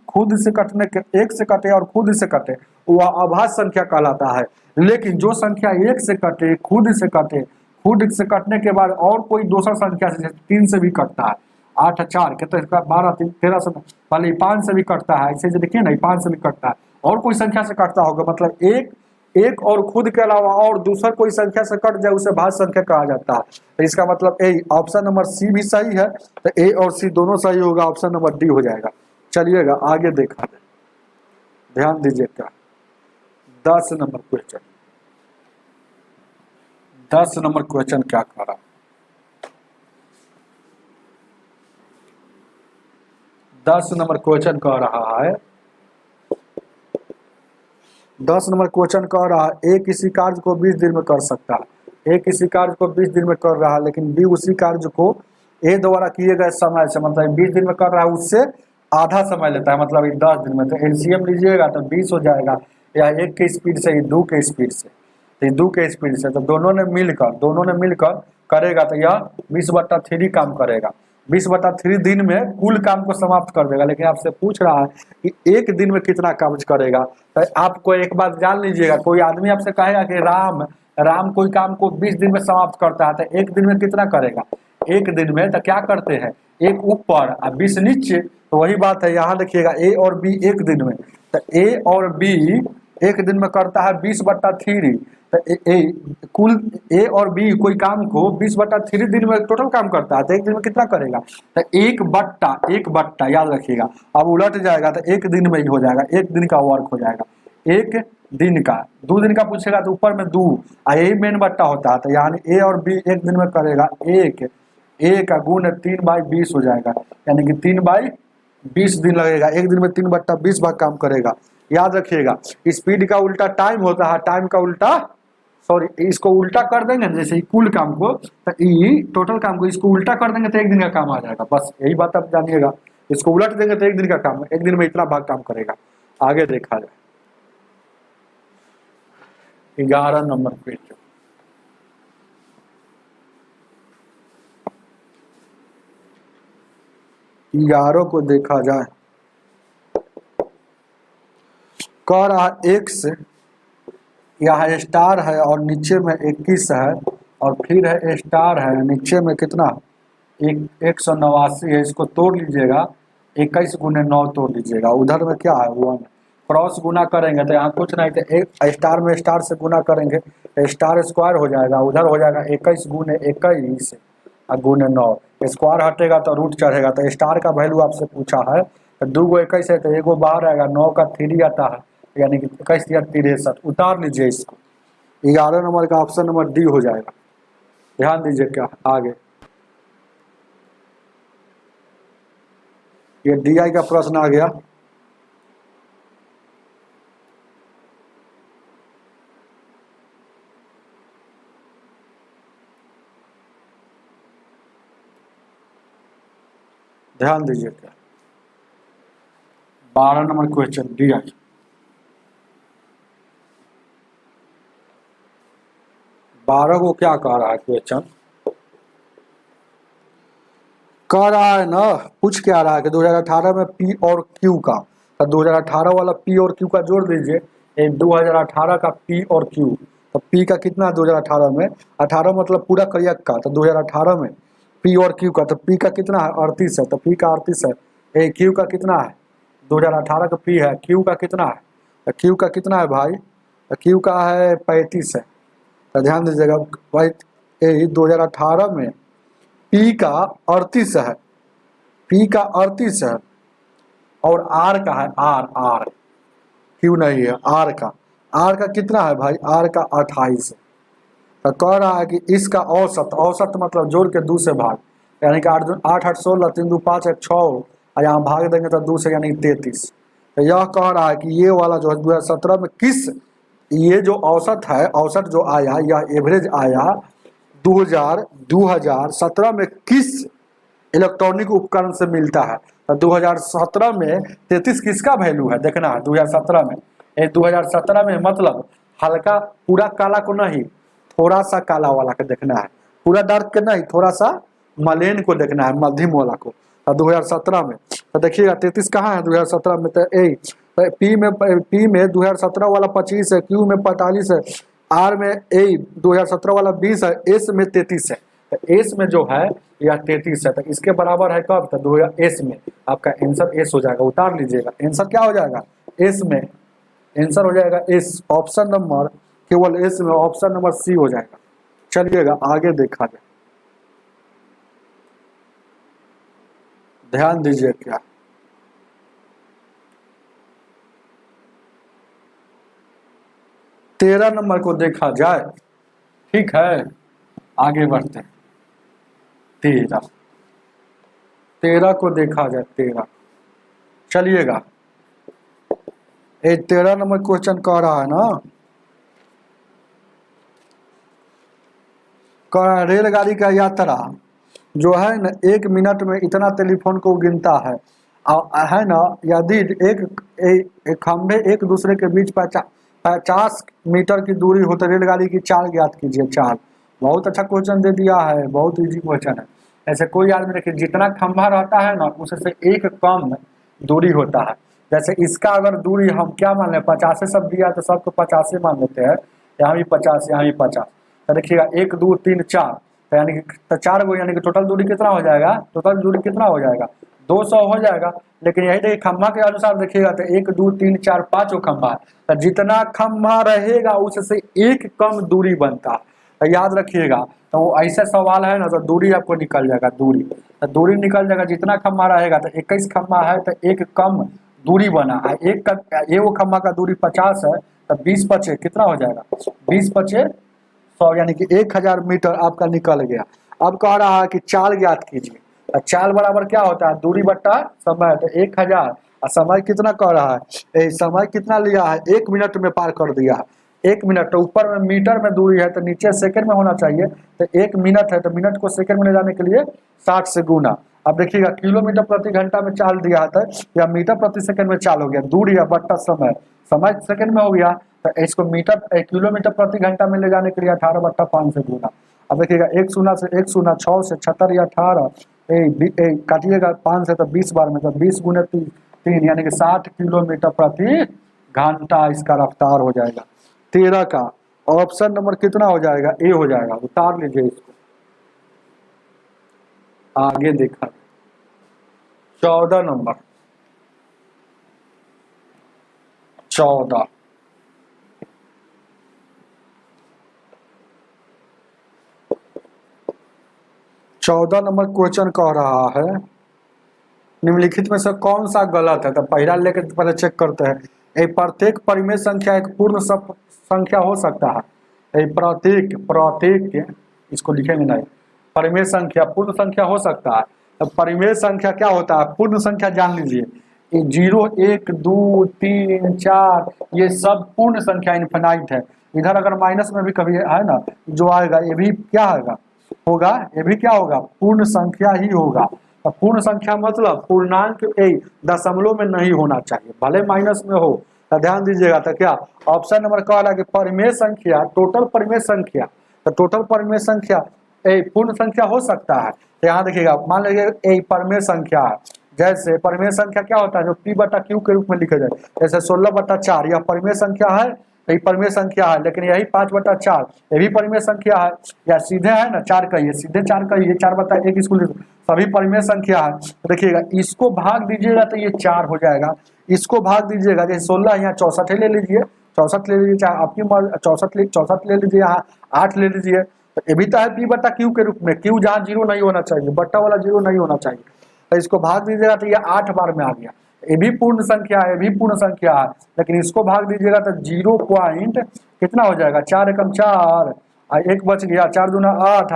खुद से कटने के, एक से कटे और खुद से कटे, वह अभाज्य संख्या कहलाता है। लेकिन जो संख्या एक से कटे, खुद से कटने के बाद और कोई दूसरा संख्या से, जैसे 3 से भी कटता है, 8 4 कितने 12 3 13 से, पहले 5 से भी कटता है, ऐसे जो देखिए ना 5 से भी कटता है, और कोई संख्या से कटता होगा, मतलब एक और खुद के अलावा और दूसरा कोई संख्या से कट जाए उसे भाज्य संख्या कहा जाता है। तो इसका मतलब ऑप्शन नंबर सी भी सही है, तो ए और सी दोनों सही होगा, ऑप्शन नंबर डी हो जाएगा। चलिएगा आगे देखा जाए, ध्यान दीजिएगा 10 नंबर क्वेश्चन। 10 नंबर क्वेश्चन क्या कह रहा, 10 नंबर क्वेश्चन कह रहा है, 10 नंबर क्वेश्चन कह रहा है, ए किसी कार्य को 20 दिन में कर सकता है। ए किसी कार्य को 20 दिन में कर रहा है, लेकिन बी उसी कार्य को ए द्वारा किए गए समय से, मतलब 20 दिन में कर रहा है, उससे आधा समय लेता है, मतलब 10 दिन में। तो एलसीएम लीजिएगा तो 20 हो जाएगा, या 1 के स्पीड से, 2 के स्पीड से, 2 के स्पीड से, तो दोनों ने मिलकर करेगा, तो यह 20/3 काम करेगा। 20/3 दिन में कुल काम को समाप्त कर देगा। लेकिन आपसे पूछ रहा है कि एक दिन में कितना काम करेगा, तो आपको एक बात जान लीजिएगा, कोई आदमी आपसे कहेगा कि राम कोई काम को 20 दिन में समाप्त करता है, तो एक दिन में कितना करेगा, एक दिन में तो क्या करते हैं, एक ऊपर और 20 नीचे, तो वही बात है। यहाँ देखिएगा ए और बी एक दिन में, तो ए और बी एक दिन में करता है 20/3, तो कुल ए और बी कोई काम को 20/3 दिन में टोटल काम करता है, तो एक दिन में कितना करेगा, तो एक बट्टा याद रखिएगा। अब उलट जाएगा तो एक दिन में ही हो जाएगा, एक दिन का वर्क हो जाएगा, एक दिन का। 2 दिन का पूछेगा तो ऊपर में 2, यही मेन बट्टा होता है। तो यानी ए और बी एक दिन में करेगा, एक का गुण 3/20 हो जाएगा, यानी कि 3/20 दिन लगेगा। एक दिन में 3/20 भाग काम करेगा। याद रखिएगा स्पीड का उल्टा टाइम होता है, टाइम का उल्टा, सॉरी इसको उल्टा कर देंगे जैसे कुल काम को, तो टोटल काम को इसको उल्टा कर देंगे तो एक दिन का काम आ जाएगा। बस यही बात आप जानिएगा, इसको उलट देंगे तो एक दिन का काम, एक दिन में इतना भाग काम करेगा। आगे देखा जाए 11 नंबर क्वेश्चन। 11 को देखा जाए, कह रहा x यहाँ स्टार है और नीचे में 21 है, और फिर है स्टार है, नीचे में कितना 189 है। इसको तोड़ लीजिएगा, 21 गुने 9 तोड़ लीजिएगा, उधर में क्या है 1, क्रॉस गुना करेंगे तो यहाँ कुछ नहीं, तो एक स्टार में स्टार से गुना करेंगे तो स्टार स्क्वायर हो जाएगा, उधर हो जाएगा 21 गुने 21 और गुने 9, स्क्वायर हटेगा तो रूट चढ़ेगा। तो स्टार का वैल्यू आपसे पूछा है, तो 2 गो 21 है तो 1 गो बाहर आएगा, 9 का 3 आता है, यानी कि 21 या 63, उतार लीजिए इसको। 11 नंबर का ऑप्शन नंबर डी हो जाएगा। ध्यान दीजिए क्या आगे, ये DI का प्रश्न आ गया। ध्यान दीजिए क्या 12 नंबर क्वेश्चन DI। बारह को क्या कह रहा है क्वेश्चन, कह रहा है ना, पूछ क्या रहा है कि 2018 में P और Q का, तो 2018 वाला P और Q का जोड़ दीजिए, 2018 का P और Q, तो P का कितना 2018 में, 18 मतलब पूरा करियक का, तो 2018 में पी और क्यू का, तो पी का कितना है 38 है, तो पी का 38 है। ए क्यू का कितना है 2018 का पी है, क्यू का कितना है, तो क्यू का कितना है भाई, तो क्यू का है 35 है। तो ध्यान दीजिएगा भाई, यही 2018 में पी का 38 है, पी का 38 है, और आर का है आर क्यू नहीं है, आर का कितना है भाई, आर का 28 है। तो कह रहा है कि इसका औसत, औसत मतलब जोड़ के 2 से भाग, यानी कि 8 8 16 3 2 5 1 6, और यहाँ भाग देंगे तो 2 से यानी 33। तो यह कह रहा है कि ये वाला जो है 2017 में किस, ये जो औसत है, औसत जो आया, यह एवरेज आया 2017 में किस इलेक्ट्रॉनिक उपकरण से मिलता है। तो 2017 में 33 किसका वैल्यू है देखना है 2017 में। ये 2017 में मतलब हल्का पूरा काला को नहीं, थोड़ा सा काला वाला को देखना है, पूरा डार्क के नहीं, थोड़ा सा मलेन को देखना है, मध्यम वाला को। तो 2017 में तो देखिएगा 33 कहाँ है 2017 में, तो पी में 2017 वाला 25 है, क्यू में 45 है, आर में 2017 वाला 20 है, एस में 33 है। तो एस में जो है यह 33 है, तो इसके बराबर है कब, तो एस में आपका आंसर एस हो जाएगा, उतार लीजिएगा। आंसर क्या हो जाएगा एस में, आंसर हो जाएगा एस, ऑप्शन नंबर केवल एस में, ऑप्शन नंबर सी हो जाएगा। चलिएगा आगे देखा जाए, ध्यान दीजिए क्या 13 नंबर को देखा जाए, ठीक है आगे बढ़ते हैं। 13 को देखा जाए, 13 चलिएगा, ये 13 नंबर क्वेश्चन कह रहा है ना, कह रहा है रेलगाड़ी का यात्रा जो है न 1 मिनट में इतना टेलीफोन को गिनता है ना, यदि एक खंभे एक दूसरे के बीच 50 मीटर की दूरी हो तो रेलगाड़ी की चाल ज्ञात कीजिए। चाल, बहुत अच्छा क्वेश्चन दे दिया है, बहुत इजी क्वेश्चन है। ऐसे कोई आदमी देखिए जितना खंभा रहता है ना उससे एक कम दूरी होता है। जैसे इसका अगर दूरी हम क्या मान लें 50 सब दिया तो सबको 50 मान लेते हैं, यहाँ भी 50 यहाँ भी 50। तो देखिएगा 1 2 3 4, तो यानी कि तो 4 गो, यानी कि टोटल दूरी कितना हो जाएगा, टोटल दूरी कितना हो जाएगा 200 हो जाएगा। लेकिन यही देखिए खंभा के अनुसार देखिएगा तो 1 2 3 4 5 खंभा है, तो जितना खंभा रहेगा उससे एक कम दूरी बनता है। तो याद रखिएगा, तो वो ऐसा सवाल है ना, तो दूरी आपको निकल जाएगा, दूरी तो दूरी निकल जाएगा, जितना खंभा रहेगा तो 21 खंभा है तो एक कम दूरी बना है। एक का वो खंभा का दूरी 50 है, तो 20 बचे कितना हो जाएगा 20 बचे 100, यानी कि 1000 मीटर आपका निकल गया। अब कह रहा है कि चाल ज्ञात कीजिए, चाल बराबर क्या होता है दूरी बट्टा समय, तो 1000, और समय कितना कह रहा है, समय कितना लिया है 1 मिनट में पार कर दिया है। 1 मिनट, तो ऊपर में मीटर में दूरी है तो नीचे सेकंड में होना चाहिए, तो 1 मिनट है तो मिनट को सेकंड में ले जाने के लिए 60 से गुना। अब देखिएगा किलोमीटर प्रति घंटा में चाल दिया था या मीटर प्रति सेकंड में चाल हो गया, दूरी है बट्टा समय, समय सेकंड में हो गया, तो इसको मीटर किलोमीटर प्रति घंटा में ले जाने के लिए 18/5 से गुना। अब देखिएगा 1 शून्य से 1 शून्य 6 से 76 या 18, काटिएगा 5 से तो 20 बार में, तो 20 गुने 3 यानी कि 60 किलोमीटर प्रति घंटा इसका रफ्तार हो जाएगा। 13 का ऑप्शन नंबर कितना हो जाएगा ए हो जाएगा, उतार लीजिए इसको। आगे देखा 14 नंबर, 14 नंबर क्वेश्चन कह रहा है निम्नलिखित में से कौन सा गलत है। तो पहला लेकर पहले चेक करते हैं। प्रत्येक परिमेय संख्या एक पूर्ण संख्या हो सकता है। प्रत्येक इसको लिखेंगे नहीं, परिमेय संख्या पूर्ण संख्या हो सकता है। तो परिमेय संख्या क्या होता है, पूर्ण संख्या जान लीजिए, 0 1 2 3 4 ये सब पूर्ण संख्या इनफिनाइट है। इधर अगर माइनस में भी कभी है ना जो आएगा ये भी क्या होगा, ये भी क्या होगा पूर्ण संख्या ही होगा। तो पूर्ण संख्या मतलब पूर्णांक दशमलव में नहीं होना चाहिए, भले माइनस में हो। तो ध्यान दीजिएगा, तो क्या ऑप्शन नंबर कह रहा है कि परिमेय संख्या, टोटल परिमेय संख्या, तो टोटल परिमेय संख्या पूर्ण संख्या हो सकता है। तो यहाँ देखिएगा मान लीजिए परिमेय संख्या है, जैसे परिमेय संख्या क्या होता है जो P/Q के रूप में लिखा जाए, जैसे 16/4 यह परिमेय संख्या है। तो ये परिमेय संख्या है, लेकिन यही 5/4 ये भी परिमेय संख्या है, या सीधे है ना 4 कहिए, सीधे 4 कहिए, 4/1 स्कूल सभी परिमेय संख्या है। तो देखिएगा इसको भाग दीजिएगा तो ये 4 हो जाएगा, इसको भाग दीजिएगा जैसे 16 यहाँ 64 ले लीजिए, 64 ले लीजिए, चाहे आपकी 64 ले लीजिए, यहाँ 8 ले लीजिए। तो ये भी तो है P/Q के रूप में, Q जहाँ 0 नहीं होना चाहिए, बट्टा वाला 0 नहीं होना चाहिए, तो इसको भाग दीजिएगा तो ये 8 बार में आ गया। ये भी पूर्ण संख्या है, ये भी पूर्ण संख्या है, लेकिन इसको भाग दीजिएगा तो 0 पॉइंट कितना हो जाएगा, 4 एकम 4 1 बच गया, 4 दूना 8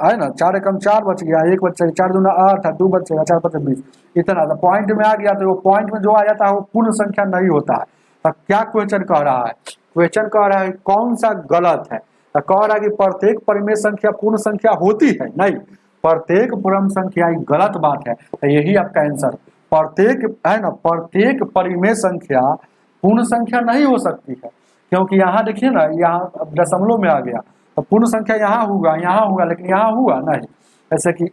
है ना, 4 एकम 4 बच गया, 1 बच गया, 4 दूना 8 2 बचेगा, 4 5 20, इतना तो पॉइंट में आ गया। तो वो पॉइंट में जो आ जाता है वो पूर्ण संख्या नहीं होता है। तो क्या क्वेश्चन कह रहा है, क्वेश्चन कह रहा है कौन सा गलत है, तो कह रहा है कि प्रत्येक परिमेय संख्या पूर्ण संख्या होती है, नहीं, प्रत्येक पूर्ण संख्या गलत बात है। तो यही आपका आंसर, प्रत्येक है ना, प्रत्येक परिमेय संख्या पूर्ण संख्या नहीं हो सकती है, क्योंकि यहाँ देखिए ना, यहाँ दशमलव में आ गया, तो पूर्ण संख्या यहाँ होगा, लेकिन यहाँ हुआ नहीं। जैसे कि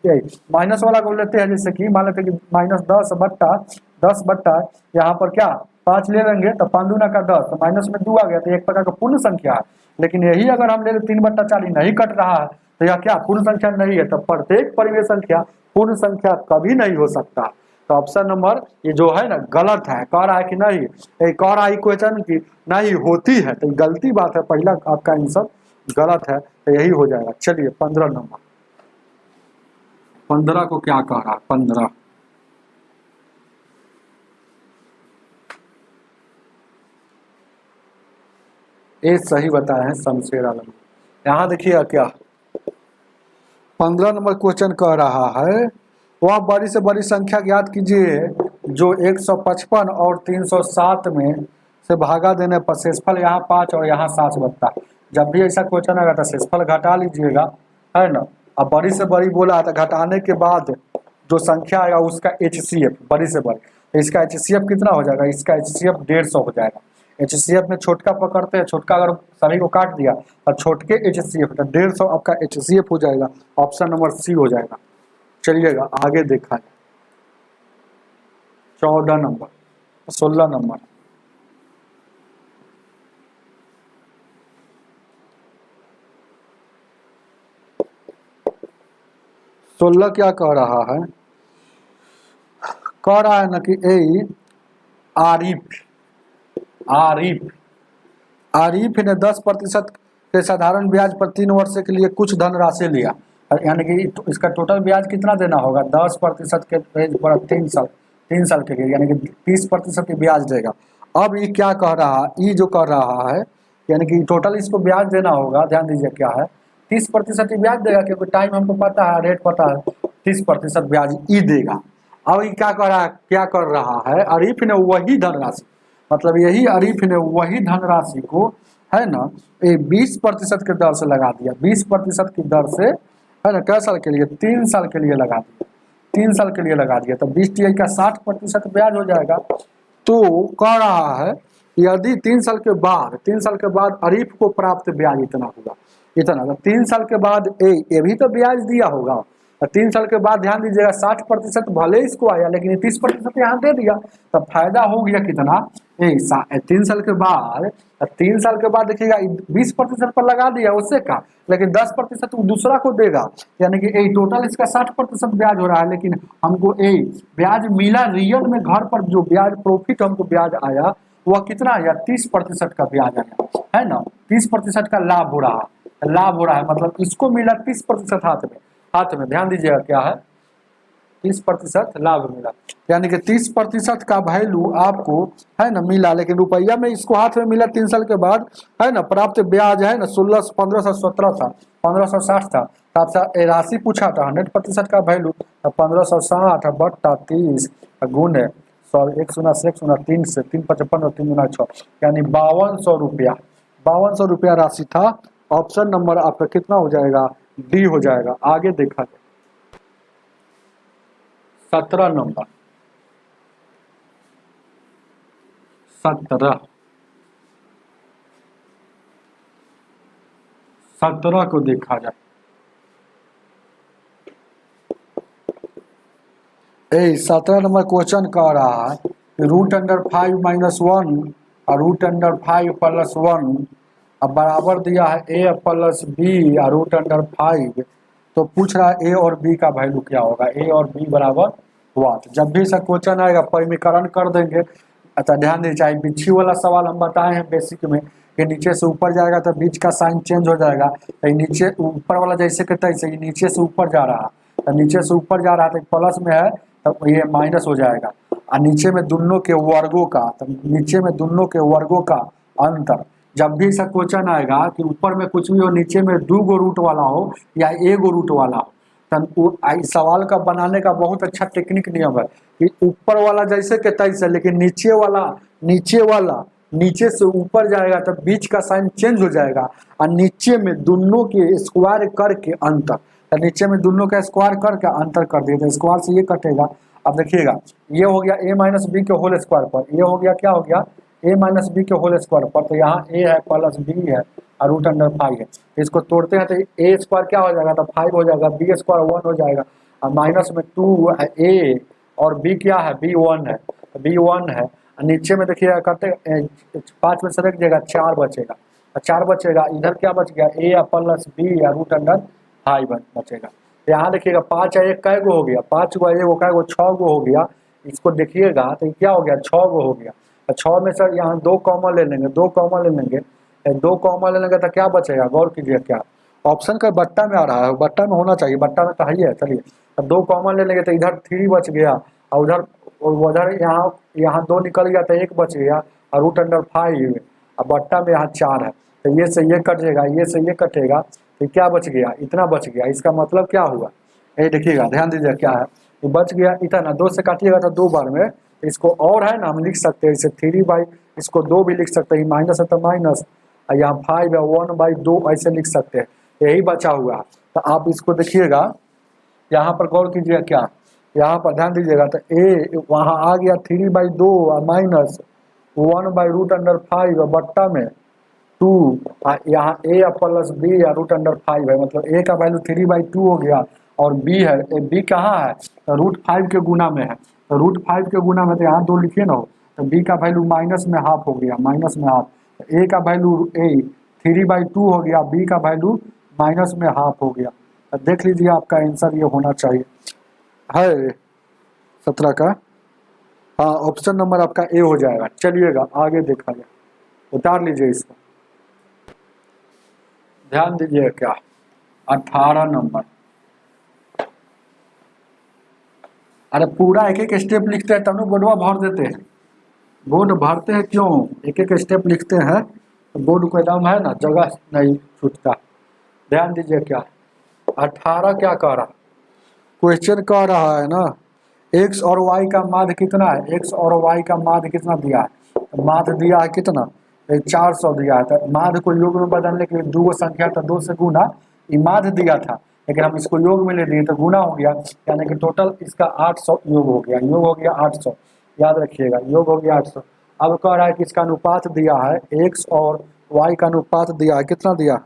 माइनस वाला को लेते हैं, जैसे कि मान लेते हैं कि -10 बट्टा यहाँ पर क्या 5 ले लेंगे, तो 5 दूना का 10, तो माइनस में 2 आ गया, तो एक प्रकार का पूर्ण संख्या है। लेकिन यही अगर हम ले लें 3/4 नहीं कट रहा है, तो यह क्या पूर्ण संख्या नहीं है। तो प्रत्येक परिमेय संख्या पूर्ण संख्या कभी नहीं हो सकता। तो ऑप्शन नंबर ये जो है ना गलत है, कह रहा है कि नहीं, कह रहा है क्वेश्चन की नहीं होती है, तो गलती बात है, पहला आपका आंसर गलत है, तो यही हो जाएगा। चलिए 15 नंबर, 15 को क्या कह रहा है, 15 ये सही बताया है शमशेर आलम। यहाँ देखिएगा क्या 15 नंबर क्वेश्चन कह रहा है, वह बड़ी से बड़ी संख्या ज्ञात कीजिए जो 155 और 307 में से भागा देने पर शेषफल यहाँ 5 और यहाँ 7 बनता है। जब भी ऐसा क्वेश्चन आएगा तो शेषफल घटा लीजिएगा, है ना। अब बड़ी से बड़ी बोला तो घटाने के बाद जो संख्या आएगा उसका HCF बड़ी से बड़ी, तो इसका HCF कितना हो जाएगा, इसका HCF 150 हो जाएगा। HCF में छोटका पकड़ते हैं, छोटका अगर सभी को काट दिया और छोटके HCF तो 150 आपका HCF हो जाएगा। ऑप्शन नंबर सी हो जाएगा। चलिएगा आगे देखा जाए 14 नंबर, 16 नंबर, सोलह क्या कह रहा है, कह रहा है ना कि आरिफ ने 10% के साधारण ब्याज पर 3 वर्ष के लिए कुछ धनराशि लिया, यानी कि इसका टोटल ब्याज कितना देना होगा, 10% के ब्याज पर 3 साल के लिए, यानी कि 30% की ब्याज देगा। अब ये क्या कह रहा है, ये जो कह रहा है यानी कि टोटल इसको ब्याज देना होगा, ध्यान दीजिए क्या है, 30% ही ब्याज देगा, क्योंकि टाइम हमको पता है, रेट पता है, 30% ब्याज ई देगा। अब ये क्या कर रहा है, आरिफ ने वही धनराशि, मतलब यही आरिफ ने वही धनराशि को है ना 20% के दर से लगा दिया, 20% की दर से, है ना, कै साल के लिए, 3 साल के लिए लगा दिया, 3 साल के लिए लगा दिया, तो 20 का 60% ब्याज हो जाएगा। तो कह रहा है यदि 3 साल के बाद आरिफ को प्राप्त ब्याज इतना होगा, इतना, तो 3 साल के बाद ये भी तो ब्याज दिया होगा, 3 साल के बाद ध्यान दीजिएगा 60% भले इसको आया, लेकिन ये 30% यहाँ दे दिया, तो फायदा हो गया कितना, 3 साल के बाद देखिएगा 20% पर लगा दिया उससे का, लेकिन 10% दूसरा को देगा, यानी कि टोटल इसका 60% ब्याज हो रहा है, लेकिन हमको ब्याज मिला रियल में, घर पर जो ब्याज प्रॉफिट हमको ब्याज आया वह कितना आया, 30% का ब्याज आया, है ना, 30% का लाभ हो रहा है, मतलब इसको मिला 30% हाथ में, ध्यान दीजिएगा क्या है, 30% लाभ मिला, यानी कि 30% का वैल्यू आपको है ना मिला, लेकिन रुपया में इसको हाथ में मिला 3 साल के बाद, है ना, प्राप्त ब्याज है ना 1517 था, 1560 था, आपसे राशि पूछा था 100% का वैल्यू, 1560 बट्टा 30 गुणे 100, 1 शून्य 3 से 3 55 और 3 गुना 6, यानी 5200 रुपया राशि था। ऑप्शन नंबर आपका कितना हो जाएगा, डी हो जाएगा। आगे देखा जाए 17 नंबर, 17 को देखा जाए, 17 नंबर क्वेश्चन कह रहा है √5 - 1 और √5 + 1 अब बराबर दिया है a + b और √5। तो पूछ रहा है a और b का वैल्यू क्या होगा, a और b बराबर व्हाट। जब भी इसका क्वेश्चन आएगा परिमीकरण कर देंगे। अच्छा ध्यान दीजिए, चाहे बिच्छी वाला सवाल हम बताए हैं बेसिक में कि नीचे से ऊपर जाएगा तो बीच का साइन चेंज हो जाएगा, तो नीचे ऊपर वाला जैसे कि तैसे ही नीचे से ऊपर जा रहा है, तो नीचे से ऊपर जा रहा है तो प्लस में है तो ये माइनस हो जाएगा। और नीचे में दोनों के वर्गों का, तो नीचे में दोनों के वर्गों का अंतर। जब भी ऐसा क्वेश्चन आएगा कि ऊपर में कुछ भी हो, नीचे में 2 रूट वाला हो या 1 रूट वाला हो, तो सवाल का बनाने का बहुत अच्छा टेक्निक नियम है कि ऊपर वाला जैसे के तैसे, लेकिन नीचे वाला नीचे से ऊपर जाएगा तो बीच का साइन चेंज हो जाएगा और नीचे में दोनों के स्क्वायर करके अंतर, तो नीचे में दोनों का स्क्वायर करके अंतर कर दिया, तो स्क्वायर से ये कटेगा। अब देखिएगा ये हो गया a - b के होल स्क्वायर पर, ये हो गया क्या हो गया a - b के होल स्क्वायर पर, तो यहाँ a है प्लस b है और √5 है। इसको तोड़ते हैं तो a स्क्वायर क्या हो जाएगा, तो 5 हो जाएगा, b स्क्वायर 1 हो जाएगा और माइनस में 2 है a और b क्या है, b 1 है, तो b 1 है। नीचे में देखिएगा करते 5 में से रख देगा 4 बचेगा, 4 बचेगा, इधर क्या बच गया a + b या √5 बचेगा। यहाँ देखिएगा 5 है 1 कै गो हो गया, 5 गो 1 कै गो 6 गो हो गया। इसको देखिएगा तो क्या हो गया 6 गो हो गया, 6 में से यहाँ 2 कॉमन ले लेंगे, 2 कॉमन ले लेंगे, 2 कॉमन ले लेंगे तो क्या बचेगा, गौर कीजिए क्या ऑप्शन का बट्टा में आ रहा है, बट्टा में होना चाहिए, बट्टा में तो है ही है। चलिए अब 2 कॉमन ले लेंगे तो इधर 3 बच गया और उधर यहाँ 2 निकल गया तो 1 बच गया और √5 और बट्टा में यहाँ 4 है, तो ये से ये कट जाएगा, ये से ये कटेगा, तो क्या बच गया, इतना बच गया। इसका मतलब क्या हुआ, ये देखिएगा ध्यान दीजिए क्या है, ये बच गया इतना, 2 से काटिएगा तो 2 बार में, इसको और है ना हम लिख सकते हैं इसे 3 इसको 2 भी लिख सकते हैं, माइनस है तो माइनस, यहाँ 5 है 1/2 ऐसे लिख सकते हैं, यही बचा हुआ। तो आप इसको देखिएगा यहाँ पर गौर कीजिएगा क्या, यहाँ पर ध्यान दीजिएगा तो a वहाँ आ गया 3/2 और माइनस 1/√5 और बट्टा में 2, यहाँ a + b या √5 है, मतलब a का वैल्यू 3/2 हो गया और b है, b कहाँ है तो √5 के गुना में है, तो √5 के गुना में तो यहाँ 2 लिखिए ना, तो b का वैल्यू माइनस में हाफ हो गया, माइनस में हाफ, a का वैल्यू 3/2 हो गया, b का वैल्यू माइनस में हाफ हो गया। तो देख लीजिए आपका आंसर ये होना चाहिए है 17 का, हाँ ऑप्शन नंबर आपका ए हो जाएगा। चलिएगा आगे देखा जाए, उतार लीजिए इसको, ध्यान दीजिए क्या 18 नंबर। अरे पूरा एक एक स्टेप लिखते हैं तब ना बोर्डवा भर देते हैं, बोर्ड भरते हैं क्यों, एक एक स्टेप लिखते हैं तो बोर्ड को एकदम है ना जगह नहीं छूटता। ध्यान दीजिए क्या 18 क्या कह रहा, क्वेश्चन कह रहा है ना x और y का माध्य कितना है, x और y का माध्य कितना दिया है, तो माध्य दिया है कितना 400 दिया है, तो माध्य को योग में बदलने के लिए 2 संख्या था 2 से गुना, ये माध्य दिया था लेकिन हम इसको योग में ले दिए तो गुना हो गया, यानी कि टोटल इसका 800 योग हो गया, योग हो गया 800, याद रखिएगा योग हो गया 800। अब कह रहा है कि इसका अनुपात दिया है x और y का अनुपात दिया है कितना दिया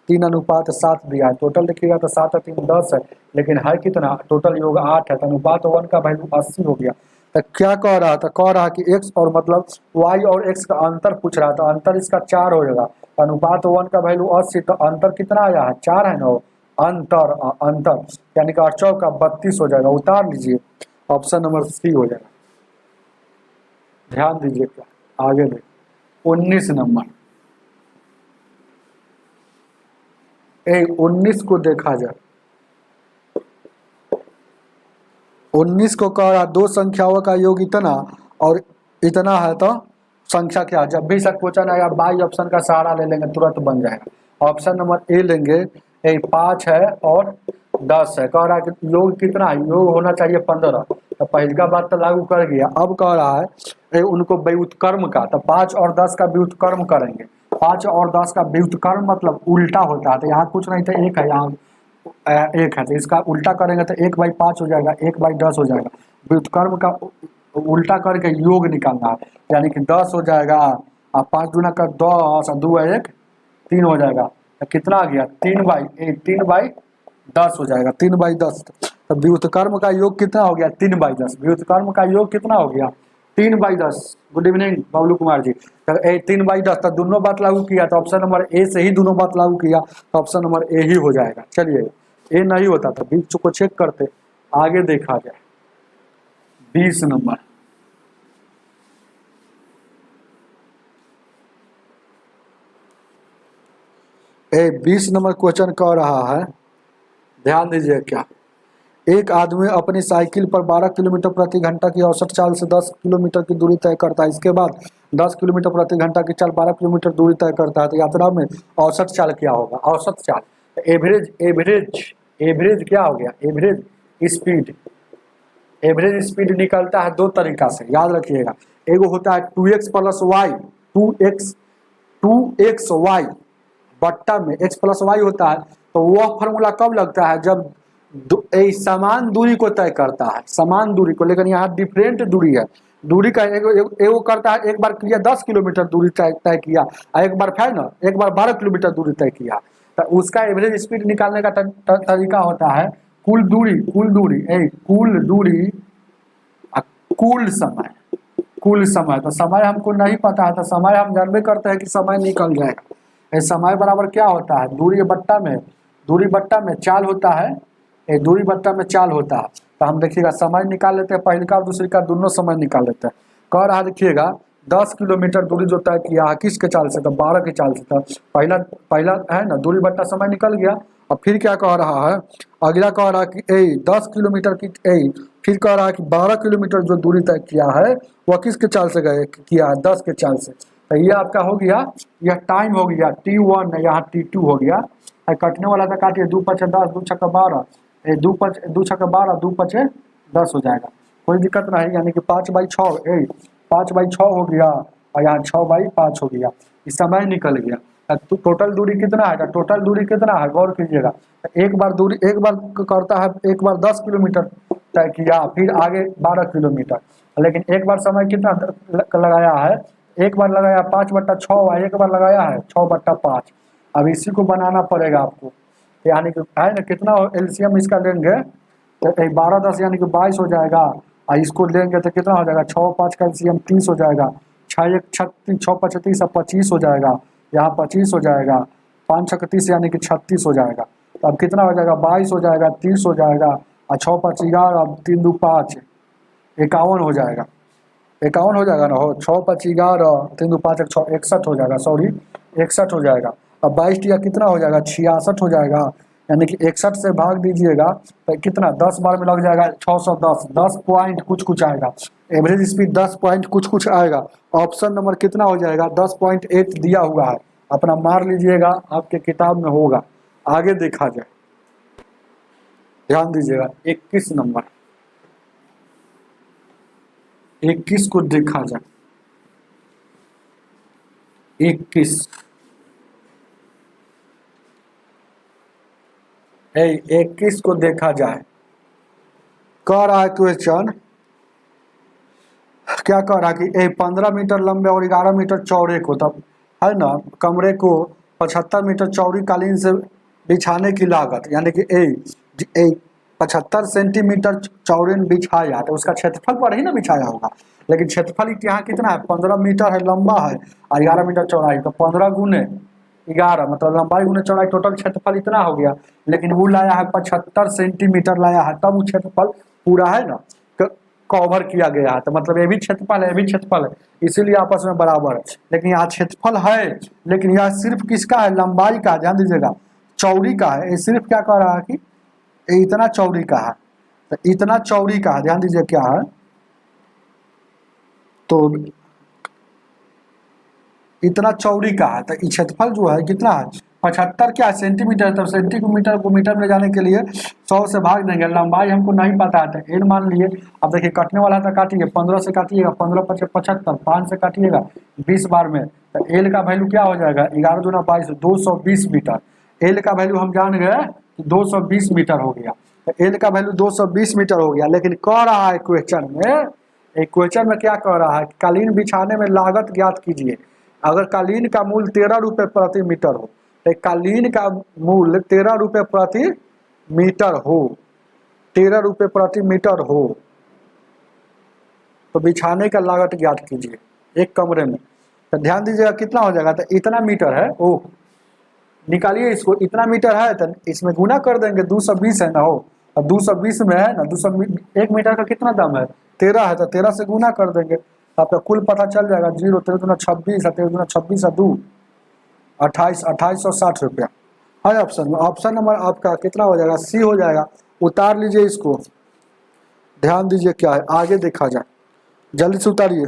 3:7 दिया है, टोटल देखिएगा तो 7 और 3 10 है, लेकिन है कितना टोटल योग 8 है, तो अनुपात 1 का वैल्यू 80 हो गया। तो क्या कह रहा था, कह रहा कि x और मतलब y और x का अंतर पूछ रहा था, अंतर इसका 4 हो जाएगा, तो अनुपात 1 का वैल्यू 80, तो अंतर कितना आया है 4 है ना, अंतर यानी कि 8 का 32 हो जाएगा, उतार लीजिए ऑप्शन नंबर सी हो जाएगा। ध्यान दीजिए क्या आगे देख 19 नंबर, 19 को देखा जाए, 19 को कह रहा 2 संख्याओं का योग इतना और इतना है तो संख्या क्या, जब भी सब क्वेश्चन आएगा बाई ऑप्शन का सहारा ले लेंगे तुरंत बन जाएगा। ऑप्शन नंबर ए लेंगे, 5 है और 10 है, कह रहा है कि योग कितना है, योग होना चाहिए 15, तो पहले का बात तो लागू कर गया। अब कह रहा है उनको व्युत्क्रम का, तो 5 और 10 का व्युत्क्रम करेंगे, 5 और 10 का व्युत्क्रम मतलब उल्टा होता है, तो यहाँ कुछ नहीं था 1 है, यहाँ 1 है, तो इसका उल्टा करेंगे तो 1/5 हो जाएगा, 1/10 हो जाएगा। व्युत्क्रम का उल्टा करके योग निकालना है, यानी कि 10 हो जाएगा और 5 दूना का 10 और 2 1 3 हो जाएगा, तो कितना आ गया 3/10 हो जाएगा, 3/10। तो व्युत्क्रम का योग कितना हो गया 3/10, व्युत्क्रम का योग कितना हो गया 3/10। Good evening Bablu Kumar ji. तो 3/10 तो दोनों बात लागू किया तो ऑप्शन नंबर ए से ही दोनों बात लागू किया तो ऑप्शन नंबर ए ही हो जाएगा। चलिए ए नहीं होता तो बीच को चेक करते, आगे देखा जाए। 20 नंबर, ए 20 नंबर क्वेश्चन कह रहा है, ध्यान दीजिए क्या। एक आदमी अपनी साइकिल पर 12 किलोमीटर प्रति घंटा की औसत चाल से 10 किलोमीटर की दूरी तय करता है। इसके बाद 10 किलोमीटर प्रति घंटा की चाल 12 किलोमीटर दूरी तय करता है। तो यात्रा में औसत चाल क्या होगा? औसत चाल एवरेज, एवरेज क्या हो गया? Average speed. एवरेज स्पीड निकलता है दो तरीका से, याद रखिएगा। एगो होता है 2x plus Y, 2x Y बट्टा में x प्लस वाई होता है। तो वह फॉर्मूला कब लगता है? जब समान दूरी को तय करता है, समान दूरी को, लेकिन यहाँ डिफरेंट दूरी है। दूरी का एगो करता है, एक बार किया 10 किलोमीटर दूरी तय किया, एक बार है ना, एक बार 12 किलोमीटर दूरी तय किया। तो उसका एवरेज स्पीड निकालने का तरीका होता है कुल दूरी, कुल दूरी कुल समय, कुल समय। तो समय हमको नहीं पता है, तो समय हम जानबे करते हैं कि समय निकल जाएगा। समय बराबर क्या होता है? दूरी बट्टा में चाल होता है। दूरी बट्टा में चाल होता है। तो हम देखिएगा समय निकाल लेते हैं, पहले का और दूसरी का दोनों समय निकाल लेते हैं। कह रहा देखिएगा 10 किलोमीटर दूरी जो तय किया है किसके चाल से? तो 12 की चाल से। तो पहला है ना, दूरी बट्टा समय निकल गया। और फिर क्या कह रहा है, अगला कह रहा है कि 10 किलोमीटर की फिर कह रहा है कि 12 किलोमीटर जो दूरी तय किया है वह किसके चाल से किया है? 10 के चाल से। तो ये आपका हो गया, यह टाइम हो गया T1, यहाँ T2 हो गया। कटने वाला था काटिए, 2 5 10, 2 6 12, 2 6 12, 2 5 10 हो जाएगा, कोई दिक्कत नहीं। यानी कि 5/6, 5/6 हो गया और यहाँ 6/5 हो गया। इस समय निकल गया। तो टोटल दूरी कितना है? टोटल दूरी कितना है गौर कीजिएगा। एक बार दूरी, एक बार करता है, एक बार 10 किलोमीटर तय किया, फिर आगे 12 किलोमीटर, लेकिन एक बार समय कितना लगाया है? एक बार लगाया 5/6, एक बार लगाया है 6/5। अब इसी को बनाना पड़ेगा आपको, यानी कि है ना, कितना एलसीएम इसका लेंगे तो 12 10 यानी कि 22 हो जाएगा। और इसको लेंगे तो कितना हो जाएगा? 6 5 का एलसीएम 30 हो जाएगा, 6 1 36, 6 5 30 अब 25 हो जाएगा, यहाँ 25 हो जाएगा, 5 6 30 यानी कि 36 हो जाएगा। तो अब कितना हो जाएगा? 22 हो जाएगा, 30 हो जाएगा, और 6 5 11, अब 3 2 5, 51 हो जाएगा। 51 हो जाएगा ना, हो 6 5 11, 3 2 5 6 61 हो जाएगा, सॉरी 61 हो जाएगा। अब 22 टिया कितना हो जाएगा? 66 हो जाएगा। यानी कि 61 से भाग दीजिएगा तो कितना 10 बार में लग जाएगा 610, 10 पॉइंट कुछ आएगा। एवरेज स्पीड 10 पॉइंट कुछ आएगा। ऑप्शन नंबर कितना हो जाएगा? 10.8 दिया हुआ है, अपना मार लीजिएगा, आपके किताब में होगा। आगे देखा जाए, ध्यान दीजिएगा 21 नंबर, 21 को देखा जाए। 21 को देखा जाए। कह रहा है क्वेश्चन, क्या कह रहा है कि 15 मीटर लंबे और 11 मीटर चौड़े को, तब है ना, कमरे को 75 मीटर चौड़ी कालीन से बिछाने की लागत, यानी कि 75 सेंटीमीटर चौड़े में बिछाया तो उसका क्षेत्रफल पर ही ना बिछाया होगा। लेकिन क्षेत्रफल यहाँ कितना है? 15 मीटर है, लंबा है, और 11 मीटर चौड़ाई। तो 15 गुने 11 मतलब लंबाई गुने चौड़ाई, टोटल क्षेत्रफल इतना हो गया। लेकिन वो लाया है 75 सेंटीमीटर लाया है, तब वो क्षेत्रफल पूरा है ना कवर किया गया है। तो मतलब ये भी क्षेत्रफल है, ये भी क्षेत्रफल है, इसीलिए आपस में बराबर है। लेकिन यहाँ क्षेत्रफल है, लेकिन यह सिर्फ किसका है? लंबाई का, ध्यान दीजिएगा, चौड़ी का है। ये सिर्फ क्या कह रहा है कि इतना चौड़ी का है, तो इतना चौड़ी का है, ध्यान दीजिए क्या है। तो इतना चौड़ी का है, तो क्षेत्रफल जो है कितना है? 75 क्या सेंटीमीटर, तब सेंटीमीटर को मीटर में जाने के लिए 100 से भाग देंगे। लंबाई हमको नहीं पता है, तो एल मान लिए। अब देखिए कटने वाला था, काटिए 15 से काटिएगा, 15 5 75, 5 से काटिएगा 20 बार में, तो एल का वैल्यू क्या हो जाएगा? 11 दूना 22, 220 मीटर। एल का वैल्यू हम जान गए कि 220 मीटर हो गया। तो एल का वैल्यू 220 मीटर हो गया। लेकिन कह रहा है क्वेश्चन में, एक क्वेश्चन में क्या कह रहा है? कालीन बिछाने में लागत ज्ञात कीजिए। अगर कालीन का मूल्य 13 रुपये प्रति मीटर हो, तो कालीन का मूल्य 13 रुपये प्रति मीटर हो, 13 रुपये प्रति मीटर हो, तो बिछाने का लागत ज्ञात कीजिए एक कमरे में। तो ध्यान दीजिएगा कितना हो जाएगा, तो इतना मीटर है, ओह निकालिए इसको, इतना मीटर है तो इसमें गुना कर देंगे, 220 है ना हो, और 220 में है ना 1 मीटर का कितना दाम है 13 है, तो 13 से गुना कर देंगे तो आपका कुल पता चल जाएगा। 0 13 दूना 26 13 दूना 26 2 28 2860 रुपया है ऑप्शन में। ऑप्शन नंबर आपका कितना हो जाएगा, सी हो जाएगा। उतार लीजिए इसको, ध्यान दीजिए क्या है, आगे देखा जाए, जल्दी से उतारिए।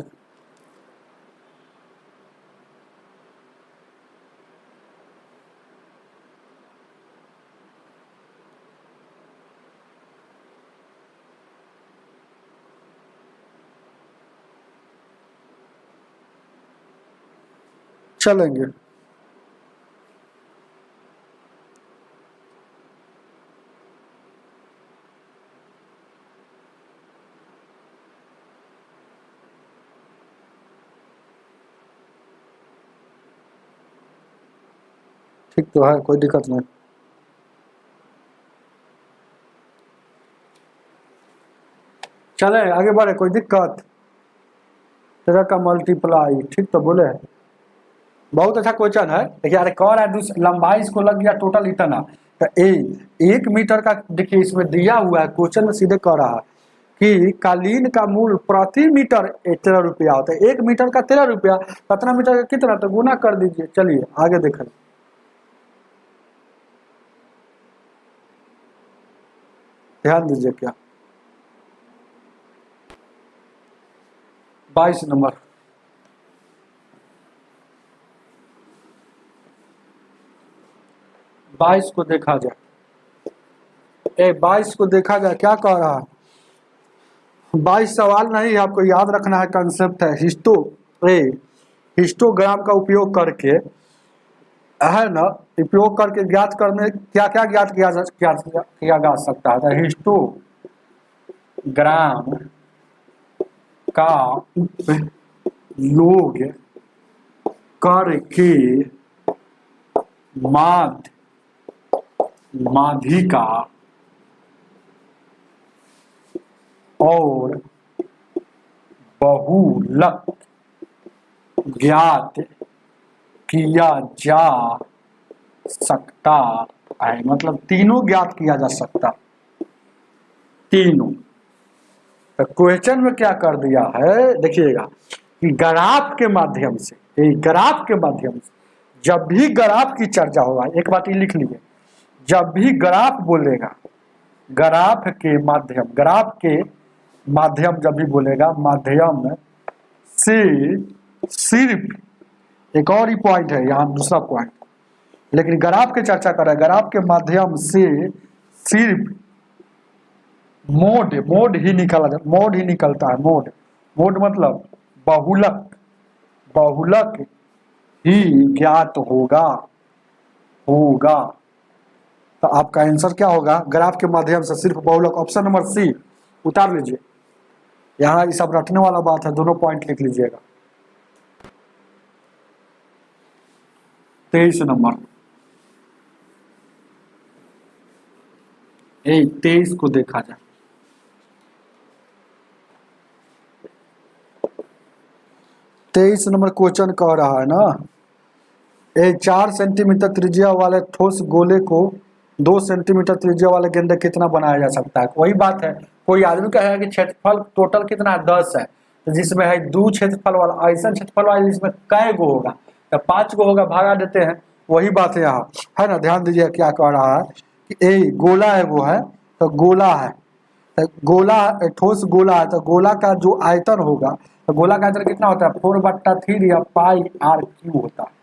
चलेंगे ठीक तो है, कोई दिक्कत नहीं। चले आगे बढ़े, कोई दिक्कत। 13 का मल्टीप्लाई, ठीक तो बोले, बहुत अच्छा क्वेश्चन है। देखिए अरे कह रहा है लंबाई इसको लग गया टोटल इतना, तो 1 मीटर का देखिए इसमें दिया हुआ है क्वेश्चन में, सीधे कह रहा है कि कालीन का मूल्य प्रति मीटर 13 रुपया होता है। 1 मीटर का 13 रुपया, 17 मीटर का कितना, तो गुना कर दीजिए। चलिए आगे देखें, ध्यान दीजिए क्या, 22 नंबर, बाईस को देखा जाए, 22 को देखा जाए क्या कह रहा है। 22 सवाल नहीं है, आपको याद रखना है, कंसेप्ट है हिस्टोग्राम का उपयोग करके, है ना, उपयोग करके ज्ञात करने क्या क्या ज्ञात किया जा सकता है। हिस्टोग्राम का उपयोग करके माध्यिका और बहुलक ज्ञात किया जा सकता है, मतलब तीनों ज्ञात किया जा सकता, तीनों। तो क्वेश्चन में क्या कर दिया है देखिएगा कि ग्राफ के माध्यम से, ग्राफ के माध्यम से, जब भी ग्राफ की चर्चा होगा, एक बात ये लिख लीजिए, जब भी ग्राफ बोलेगा, ग्राफ के माध्यम जब भी बोलेगा, माध्यम से सिर्फ, एक और ही पॉइंट है यहाँ, दूसरा पॉइंट, लेकिन ग्राफ की चर्चा कर रहा है, ग्राफ के माध्यम से सिर्फ मोड ही निकलता है। मोड मतलब बहुलक ही ज्ञात होगा। तो आपका आंसर क्या होगा, ग्राफ के माध्यम से सिर्फ बहुलक, ऑप्शन नंबर सी। उतार लीजिए, यहाँ ये सब रटने वाला बात है, दोनों पॉइंट लिख लीजिएगा। 23 नंबर, 23 को देखा जाए, 23 नंबर क्वेश्चन कह रहा है ना, 4 सेंटीमीटर त्रिज्या वाले ठोस गोले को 2 सेंटीमीटर त्रिज्या वाले गेंदे कितना बनाया जा सकता है। वही बात है, कोई आदमी कहेगा कि क्षेत्रफल टोटल कितना है, 10 है, तो जिसमें है 2 क्षेत्रफल वाला, ऐसा क्षेत्रफल वाला जिसमें कै गो होगा, तो 5 गो होगा, भागा देते हैं। वही बात है यहाँ, है ना। ध्यान दीजिए क्या कह रहा है कि गोला है, वो है, तो गोला है, तो गोला ठोस गोला है, तो गोला का जो आयतन होगा, तो गोला का आयतन कितना होता है, 4/3 या पाई आर क्यू होता है।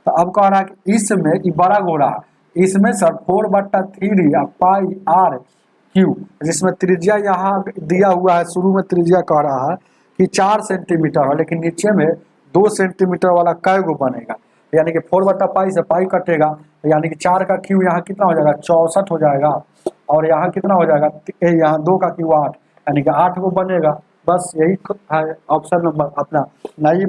तो अब कह रहा है कि इसमें ये बड़ा गोला, इसमें सर 4/3 या पाई आर क्यू, जिसमें त्रिज्या यहाँ दिया हुआ है, शुरू में त्रिज्या कह रहा है कि 4 सेंटीमीटर है, लेकिन नीचे में 2 सेंटीमीटर वाला कै गो बनेगा, यानी कि 4/पाई से पाई कटेगा, यानी कि 4 का क्यू यहाँ कितना हो जाएगा, 64 हो जाएगा, और यहाँ कितना हो जाएगा, यहाँ 2 का क्यू 8, यानी कि 8 गो बनेगा। बस यही है ऑप्शन नंबर अपना। नहीं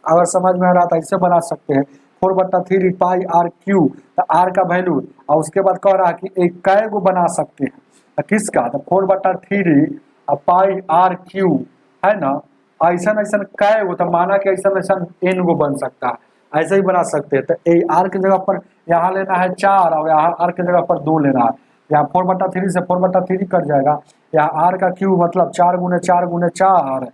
अगर समझ में आ रहा था इससे बना सकते हैं, 4/3 पाई आर क्यू, तो आर का वैल्यू, और उसके बाद कह रहा है कि एक कै गो बना सकते हैं, तो किसका, तो 4/3 पाई आर क्यू, है ना, ऐसा ऐसा कै गो, तो माना कि ऐसा ऐसा एन गो बन सकता है, ऐसे ही बना सकते हैं। तो आर की जगह पर यहाँ लेना है 4 और यहाँ आर की जगह पर 2 लेना है। यहाँ 4/3 से 4/3 कट जाएगा। यहाँ आर का क्यूब मतलब 4 गुने 4 गुने 4,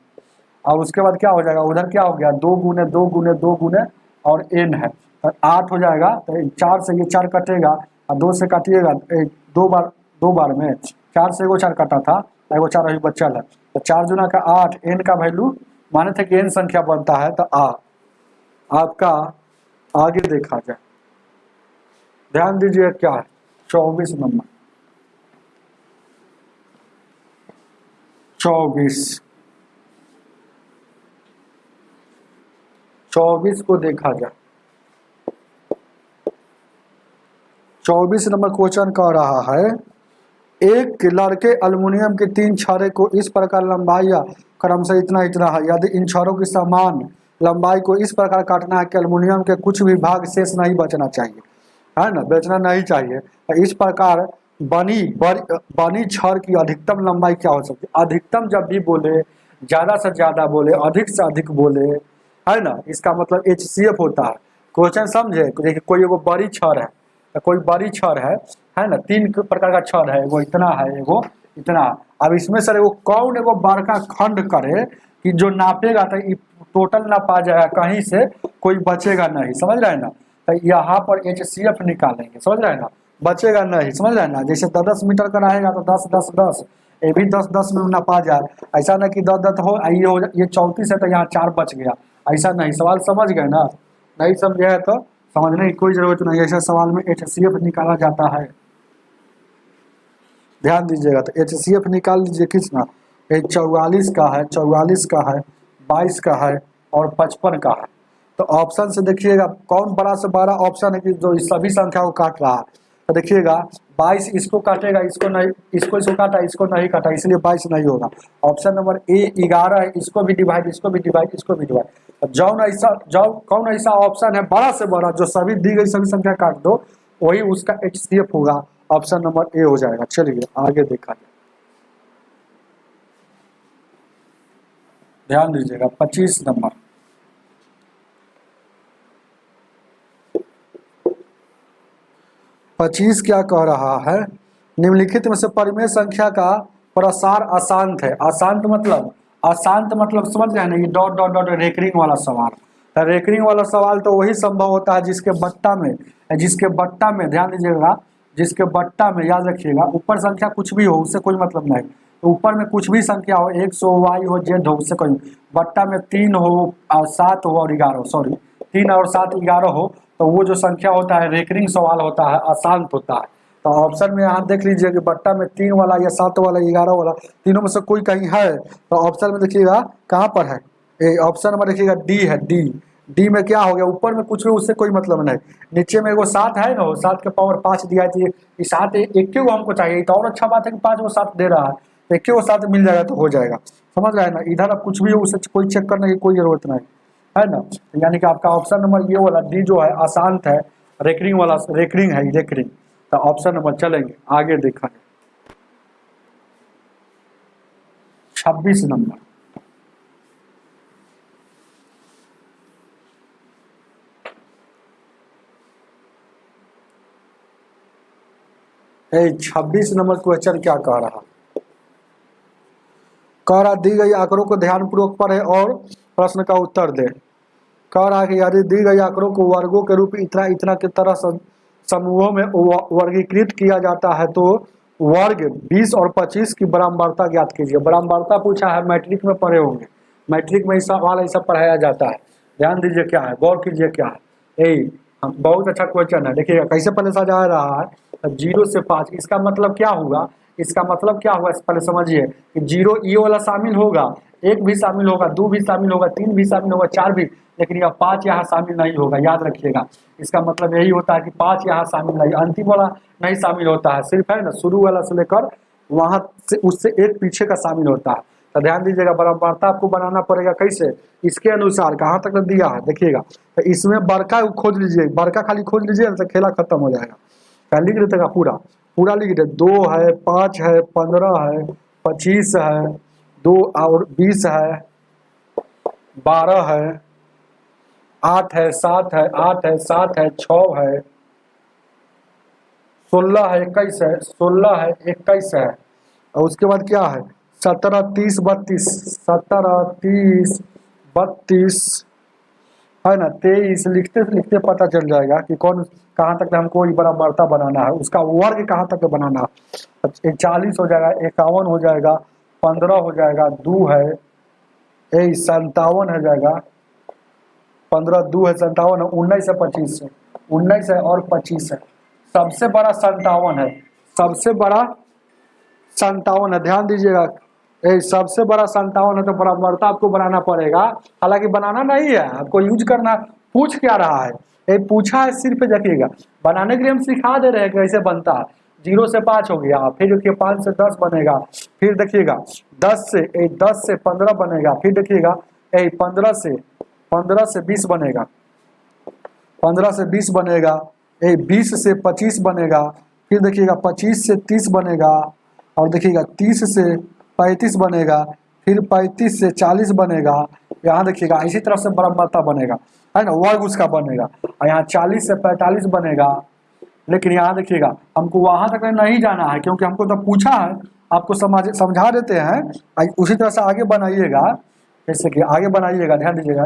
और उसके बाद क्या हो जाएगा, उधर क्या हो गया 2 गुने 2 गुने 2 गुने और एन है, तो 8 हो जाएगा। तो 4 से ये 4 कटेगा और 2 से काटिएगा, 2 बार में 4 से एगो 4 कटा था, एगो 4 अभी बचल है। तो 4 गुना का 8, एन का वैल्यू माने थे कि एन संख्या बनता है। तो आपका आगे देखा जाए, ध्यान दीजिए क्या है 24 नंबर, 24 को देखा जाए। 24 नंबर क्वेश्चन कह रहा है, एक लड़के अल्युमिनियम के 3 छड़े को इस प्रकार लंबाई या क्रम से इतना इतना है, यदि इन छड़ों की समान लंबाई को इस प्रकार काटना है कि अल्युमिनियम के कुछ भी भाग शेष नहीं बचना चाहिए, है ना, बचना नहीं चाहिए। तो इस प्रकार बनी छड़ की अधिकतम लंबाई क्या हो सकती है। अधिकतम जब भी बोले, ज़्यादा से ज़्यादा बोले, अधिक से अधिक बोले, है ना, इसका मतलब HCF होता है। क्वेश्चन समझे, देखिए कोई एगो बड़ी छड़ है, तो कोई बड़ी छड़ है ना, 3 प्रकार का छड़ है, एगो इतना है, एगो इतना। अब इसमें सर एगो कौन एगो बड़का खंड करे कि जो नापेगा तो टोटल ना पा जाएगा, कहीं से कोई बचेगा नहीं, समझ रहे हैं ना। तो यहाँ पर HCF निकालेंगे, समझ रहे हैं ना, बचेगा नहीं, समझ रहे हैं ना। जैसे 10 मीटर का रहेगा तो 10 10 10, ये भी 10 10 में ना पा जाए, ऐसा ना कि 10 10 हो, ये 34 है तो यहाँ 4 बच गया, ऐसा नहीं। सवाल समझ गए ना, नहीं समझे है तो समझने की कोई जरूरत नहीं, ऐसे सवाल में HCF निकाला जाता है, ध्यान दीजिएगा। तो HCF निकाल लीजिए कितना, 44 का है, 44 का है, 22 का है और 55 का है। तो ऑप्शन से देखिएगा कौन बड़ा से बड़ा ऑप्शन है कि जो इस सभी संख्या को काट रहा है। तो देखिएगा 22 इसको काटेगा, इसको नहीं, इसको काटा, इसको नहीं काटा, इसलिए 22 नहीं होगा। ऑप्शन नंबर ए 11 है, इसको भी डिवाइड, इसको भी डिवाइड, इसको भी डिवाइड। कौन ऐसा ऑप्शन है बड़ा से बड़ा जो सभी दी गई सभी संख्या काट दो, वही उसका HCF होगा। ऑप्शन नंबर ए हो जाएगा। चलिए आगे देखा जाए, ध्यान दीजिएगा 25 नंबर। 25 क्या कह रहा है, निम्नलिखित में से परिमेय संख्या का प्रसार अशांत है। अशांत मतलब समझ गए ना, ये डॉट डॉट डॉट रेकरिंग वाला सवाल। तो रेकरिंग वाला सवाल तो वही संभव होता है जिसके बट्टा में ध्यान दीजिएगा, जिसके बट्टा में याद रखिएगा, ऊपर संख्या कुछ भी हो उससे कोई मतलब नहीं। तो ऊपर में कुछ भी संख्या हो, X हो, Y हो, Z हो, उससे कोई, बट्टा में 3 हो और 7 हो और 11 हो, सॉरी 3 और 7 11 हो, तो वो जो संख्या होता है रेकरिंग सवाल होता है, अशांत होता है। तो ऑप्शन में यहाँ देख लीजिए कि बट्टा में 3 वाला या 7 वाला 11 वाला, तीनों में से कोई कहीं है। तो ऑप्शन में देखिएगा कहाँ पर है, ऑप्शन में देखिएगा डी है। डी में क्या हो गया, ऊपर में कुछ भी उससे कोई मतलब नहीं, नीचे में एगो 7 है ना, 7 के पावर 5 दिया है, 7 एक को हमको चाहिए। तो और अच्छा बात है कि 5 वो 7 दे रहा है, एक को 7 मिल जाएगा तो हो जाएगा, समझ रहे हैं ना। इधर अब कुछ भी हो उससे कोई चेक करने की कोई जरूरत नहीं है ना। यानी कि आपका ऑप्शन नंबर ये वाला डी जो है अशांत है, रेकरिंग वाला रेकरिंग है, रेकरिंग। तो ऑप्शन नंबर चलेंगे आगे देखा जाए 26 नंबर। 26 नंबर क्वेश्चन क्या कह रहा, दी गई आंकड़ों को ध्यानपूर्वक पढ़े और प्रश्न का उत्तर दे। कह रहा है कि यदि दी गई आंकड़ों को वर्गों के रूप इतना इतना की तरह समूहों में वर्गीकृत किया जाता है तो वर्ग 20 और 25 की बराबरता ज्ञात कीजिए। बराबरता पूछा है, मैट्रिक में पढ़े होंगे, मैट्रिक में सवाल ऐसा पढ़ाया जाता है। ध्यान दीजिए क्या है, गौर कीजिए क्या है। बहुत अच्छा क्वेश्चन है, देखिएगा कैसे पहले सजा रहा है, 0 से 5, इसका मतलब क्या हुआ, पहले समझिए कि 0 ये वाला शामिल होगा, 1 भी शामिल होगा, 2 भी शामिल होगा, 3 भी शामिल होगा, 4 भी, लेकिन यह 5 यहाँ शामिल नहीं होगा, याद रखिएगा। इसका मतलब यही होता है कि 5 यहाँ शामिल नहीं, अंतिम वाला नहीं शामिल होता है, सिर्फ है ना शुरू वाला से लेकर वहाँ से उससे एक पीछे का शामिल होता है। तो ध्यान दीजिएगा, बराबरता आपको बनाना पड़ेगा कैसे, इसके अनुसार कहाँ तक दिया है देखिएगा। तो इसमें बड़का खोज लीजिए, बड़का खाली खोज लीजिए तो खेला खत्म हो जाएगा। लिख देगा पूरा लिख दे, 2 है, 5 है, 15 है, 25 है, 2 और 20 है, 12 है, 8 है, 7 है, 8 है, 7 है, 6 है, 16 है, 21 है, 16 है, 21 है, और उसके बाद क्या है 17, 30, 32, 17, 30, 32 है ना, 23। लिखते लिखते पता चल जाएगा कि कौन कहाँ तक हमको ये बड़ा बर्ता बनाना है, उसका वर्ग कहाँ तक बनाना है। 40 हो जाएगा, 51 हो जाएगा, 15 हो जाएगा, 2 है, 57 हो जाएगा, 15 2 है 57 है, 19 है, 25 है, 19 है और 25 है। सबसे बड़ा 57 है, सबसे बड़ा 57 है, ध्यान दीजिएगा। सबसे बड़ा 57 है तो बराबरता आपको बनाना पड़ेगा। हालांकि बनाना नहीं है, आपको यूज करना। पूछ क्या रहा है, ये पूछा है सिर्फ, देखिएगा बनाने के लिए हम सिखा दे रहे हैं कैसे बनता है। 0 से 5 हो गया, फिर देखिए 5 से 10 बनेगा, फिर देखिएगा 10 से 15 बनेगा, फिर देखिएगा 15 से 20 बनेगा, 15 से 20 बनेगा, 20 से 25 बनेगा, फिर देखिएगा 25 से 30 बनेगा, और देखिएगा 30 से 35 बनेगा, फिर 35 से 40 बनेगा। यहाँ देखिएगा इसी तरह से बराबरता बनेगा, है ना, वर्ग उसका बनेगा। और यहाँ 40 से 45 बनेगा। लेकिन यहाँ देखिएगा हमको वहां तक नहीं जाना है, क्योंकि हमको तो पूछा है, आपको समझा देते हैं, उसी तरह से आगे बनाइएगा। जैसे कि आगे बनाइएगा, ध्यान दीजिएगा,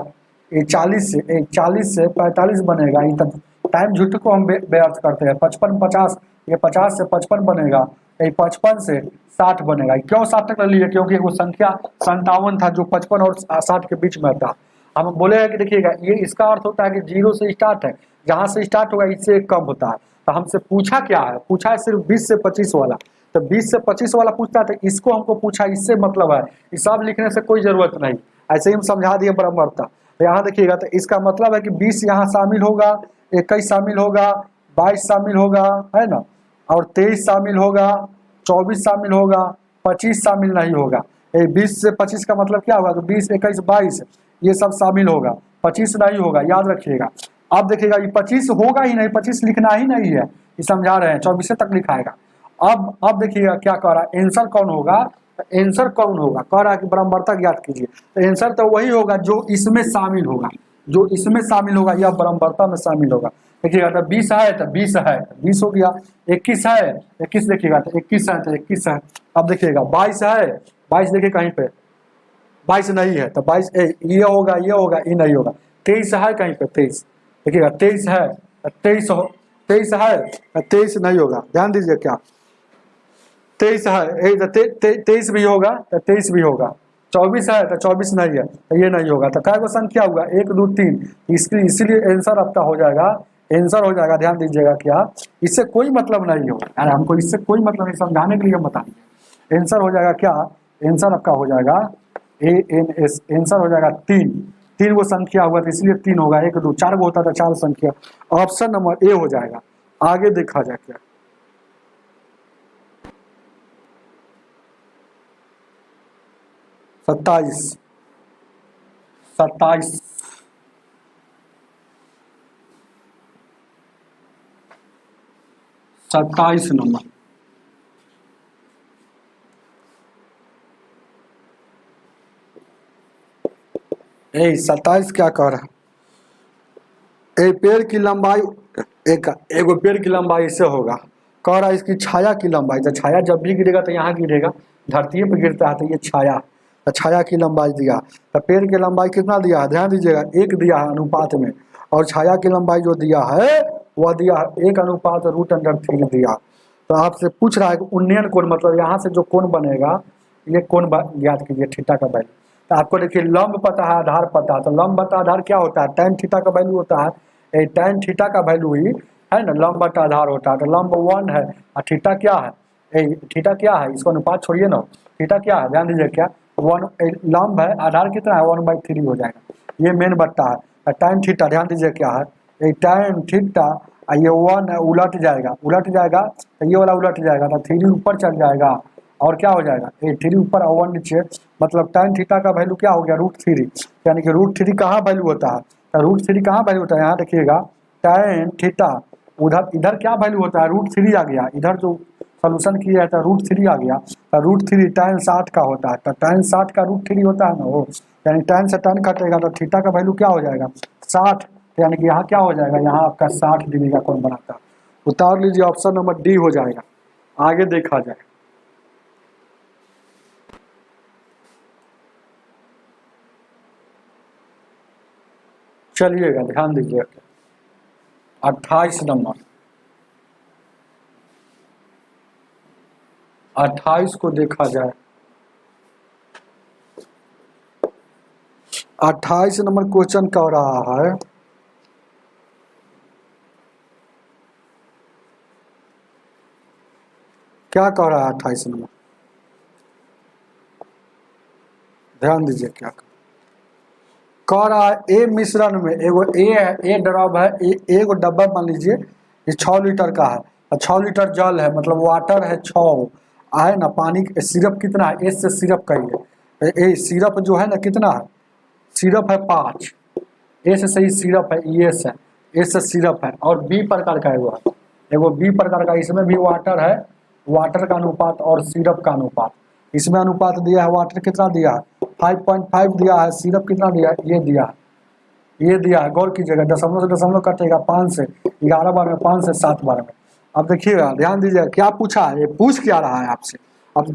ये 40 से 45 बनेगा। ये तब टाइम झूठ को हम व्यर्थ करते हैं। 55 50, ये 50 से 55 बनेगा, ये 55 से 60 बनेगा। क्यों 60 तक लिए, क्योंकि वो संख्या 57 था जो 55 और 60 के बीच में था। हम बोले कि देखिएगा ये इसका अर्थ होता है कि 0 से स्टार्ट है, जहाँ से स्टार्ट होगा इससे कम होता है। तो हमसे पूछा क्या है, पूछा है सिर्फ 20 से 25 वाला। तो 20 से 25 वाला पूछता है, तो इसको हमको पूछा, इससे मतलब है, ये सब लिखने से कोई जरूरत नहीं, ऐसे ही हम समझा दिए बराबरता। तो यहाँ देखिएगा, तो इसका मतलब है कि 20 यहाँ शामिल होगा, 21 शामिल होगा, 22 शामिल होगा, है ना, और 23 शामिल होगा, 24 शामिल होगा, 25 शामिल नहीं होगा। 20 से 25 का मतलब क्या होगा, तो 20 21 22 ये सब शामिल होगा, 25 नहीं होगा, याद रखिएगा। अब देखिएगा ये 25 होगा ही नहीं, 25 लिखना ही नहीं है, ये समझा रहे हैं, 24 तक लिखाएगा। अब देखिएगा क्या कह रहा है, आंसर कौन होगा, आंसर कौन होगा, कह रहा है कि बराबरता ज्ञात कीजिए। तो आंसर तो वही होगा जो इसमें शामिल होगा, जो इसमें शामिल होगा या बराबरता में शामिल होगा। देखिएगा तो 20 है तो 20 है, 20 हो गया। 21 है, 21 देखिएगा तो 21 है, तो 21 है। अब देखिएगा 22 है, 22 देखिए कहीं पे 22 नहीं है, तो 22 ये होगा, ये होगा, ये नहीं होगा। 23 है कहीं पे, 23 देखिएगा, 23 है, 23 है, 23 नहीं होगा, ध्यान दीजिए क्या 23 है, 23 भी होगा तो 23 भी होगा। 24 है तो 24 नहीं है, तो ये नहीं होगा। तो क्या को संख्या हुआ 1 2 3, इसीलिए आंसर आपका हो जाएगा, आंसर हो जाएगा। ध्यान दीजिएगा क्या, इससे कोई मतलब नहीं होगा, अरे हमको इससे कोई मतलब नहीं, समझाने के लिए हम बताएंगे। आंसर हो जाएगा क्या, आंसर आपका हो जाएगा ANS, आंसर हो जाएगा 3 वो संख्या हुआ तो इसलिए 3 होगा। 1 2 4 वो होता था 4 संख्या। ऑप्शन नंबर ए हो जाएगा। आगे देखा जाए क्या, 27 नंबर, 27 क्या कह रहा है, पेड़ की लंबाई एगो पेड़ की लंबाई इससे होगा, कह रहा है इसकी छाया की लंबाई। तो छाया जब भी गिरेगा तो यहाँ गिरेगा, धरती पर गिरता है, तो ये छाया, तो छाया की लंबाई दिया। तो पेड़ की लंबाई कितना दिया है, ध्यान दीजिएगा 1 दिया है अनुपात में, और छाया की लंबाई जो दिया है वह दिया है 1 अनुपात √3 दिया। तो आपसे पूछ रहा है कि उन्नयन कोण, मतलब यहाँ से जो कोण बनेगा, ये कोण ज्ञात कीजिए, थीटा का वैल्यू। तो आपको देखिए लंब पता है, आधार पता है, तो लंब बटा आधार क्या होता है, tan थीटा का वैल्यू होता है, tan थीटा का वैल्यू ही है ना लंब बटा आधार होता है। तो लंब 1 है और थीटा क्या है, थीटा क्या है, इसको अनुपात छोड़िए ना, थीटा क्या है, ध्यान दीजिए क्या 1, लंब है, आधार कितना है 1/3 हो जाएगा, ये मेन बट्टा है। tan थीटा ध्यान दीजिए क्या है, tan थीटा, ये 1 उलट जाएगा, तो ये वाला उलट जाएगा, तो 3 ऊपर चल जाएगा, और क्या हो जाएगा 3 ऊपर और 1 नीचे, मतलब tan थीटा का वैल्यू क्या हो गया √3, यानी कि √3 कहाँ वैल्यू होता है, तो √3 कहाँ वैल्यू होता है, यहाँ देखिएगा tan थीटा, उधर इधर क्या वैल्यू होता है √3 आ गया, इधर जो सोल्यूशन किया है तो √3 आ गया, तो √3 tan 60 का होता है, तो tan 60 का √3 होता है ना वो, यानी tan से tan कटेगा तो थीटा का वैल्यू क्या हो जाएगा 60, यानी कि यहाँ क्या हो जाएगा, यहाँ आपका 60 डिग्री का कोण बनाता है। उतार लीजिए, ऑप्शन नंबर डी हो जाएगा। आगे देखा जाए, चलिएगा ध्यान दीजिएगा 28 नंबर, 28 को देखा जाए। 28 नंबर क्वेश्चन कह रहा है, क्या कह रहा है 28 नंबर, ध्यान दीजिए क्या कह रहा है। ए मिश्रण में एगो ए है, ए ड्रॉप है, एगो डब्बा मान लीजिए ये 6 लीटर का है, 6 लीटर जल है, मतलब वाटर है 6 है ना, पानी सिरप कितना है, एस से सिरप कहिए, ए सिरप जो है ना कितना है, सिरप है 5, ए से सही सिरप है, एस है, एस से सिरप है, और बी प्रकार का एगो बी प्रकार का, इसमें भी वाटर है, वाटर का अनुपात और सिरप का अनुपात, इसमें अनुपात दिया है, वाटर कितना दिया है 5.5 दिया है, सिरप कितना दिया है, ये दिया है, ये दिया है, गौर कीजिएगा, दशमलव से दशमलव कटेगा, 5 से 11 बार में, 5 से 7 बार में। अब देखिएगा ध्यान दीजिएगा क्या पूछा है, ये पूछ क्या रहा है आपसे। अब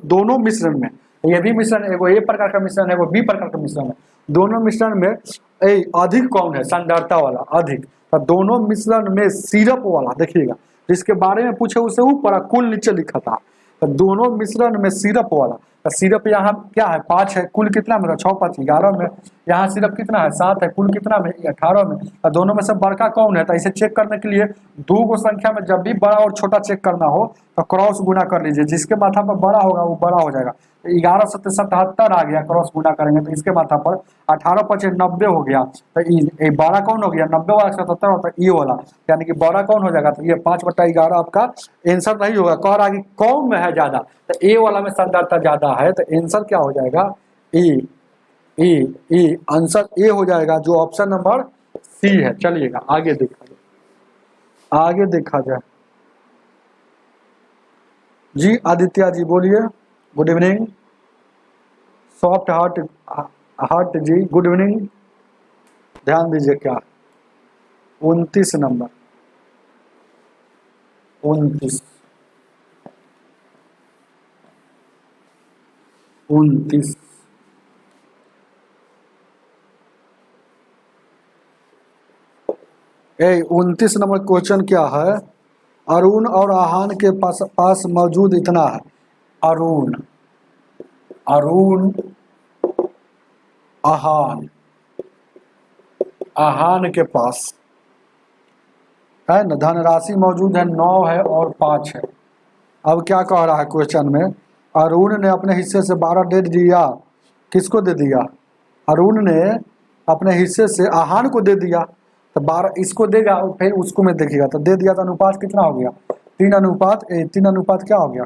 दोनों मिश्रण में, ये भी मिश्रण, एगो ए प्रकार का मिश्रण है, एगो बी प्रकार का मिश्रण है, दोनों मिश्रण में अधिक कौन है, सांद्रता वाला अधिक, तो दोनों मिश्रण में सिरप वाला देखिएगा, जिसके बारे में पूछे उसे ऊपर कुल नीचे लिखा था, तो दोनों मिश्रण में सिरप वाला, तो सिरप यहाँ क्या है 5 है, कुल कितना में 6 5 11 में, यहाँ सिरप कितना है 7 है, कुल कितना में 18 में, तो दोनों में से बड़का कौन है, तो इसे चेक करने के लिए दो गो संख्या में जब भी बड़ा और छोटा चेक करना हो तो क्रॉस गुना कर लीजिए, जिसके माथा पर बड़ा होगा वो बड़ा हो जाएगा, 11 7 77 आ गया, क्रॉस गुना करेंगे तो इसके माथा पर 18 5 90 हो गया, तो बड़ा कौन हो गया 90 वाला 77 होता है, ये वाला, यानी कि बड़ा कौन हो जाएगा, तो ये 5/11 आपका आंसर नहीं होगा। कह रहा है कि कौन में है ज्यादा, तो ए वाला में सांद्रता ज्यादा है, तो आंसर क्या हो जाएगा ए आंसर ए हो जाएगा, जो ऑप्शन नंबर सी है। चलिएगा आगे देखा जाए, आगे देखा जाए। जी आदित्य जी बोलिए, गुड इवनिंग। सॉफ्ट हार्ट जी गुड इवनिंग। ध्यान दीजिए क्या 29 नंबर, 29 29 नंबर क्वेश्चन क्या है, अरुण और आहान के पास मौजूद इतना है, अरुण आहान के पास है ना, धनराशि मौजूद है 9 है और 5 है। अब क्या कह रहा है क्वेश्चन में, अरुण ने अपने हिस्से से 12 दे दिया, किसको दे दिया, अरुण ने अपने हिस्से से आहान को दे दिया, तो 12 इसको देगा और फिर उसको में देखिएगा, तो दे दिया तो अनुपात कितना हो गया 3 अनुपात क्या हो गया,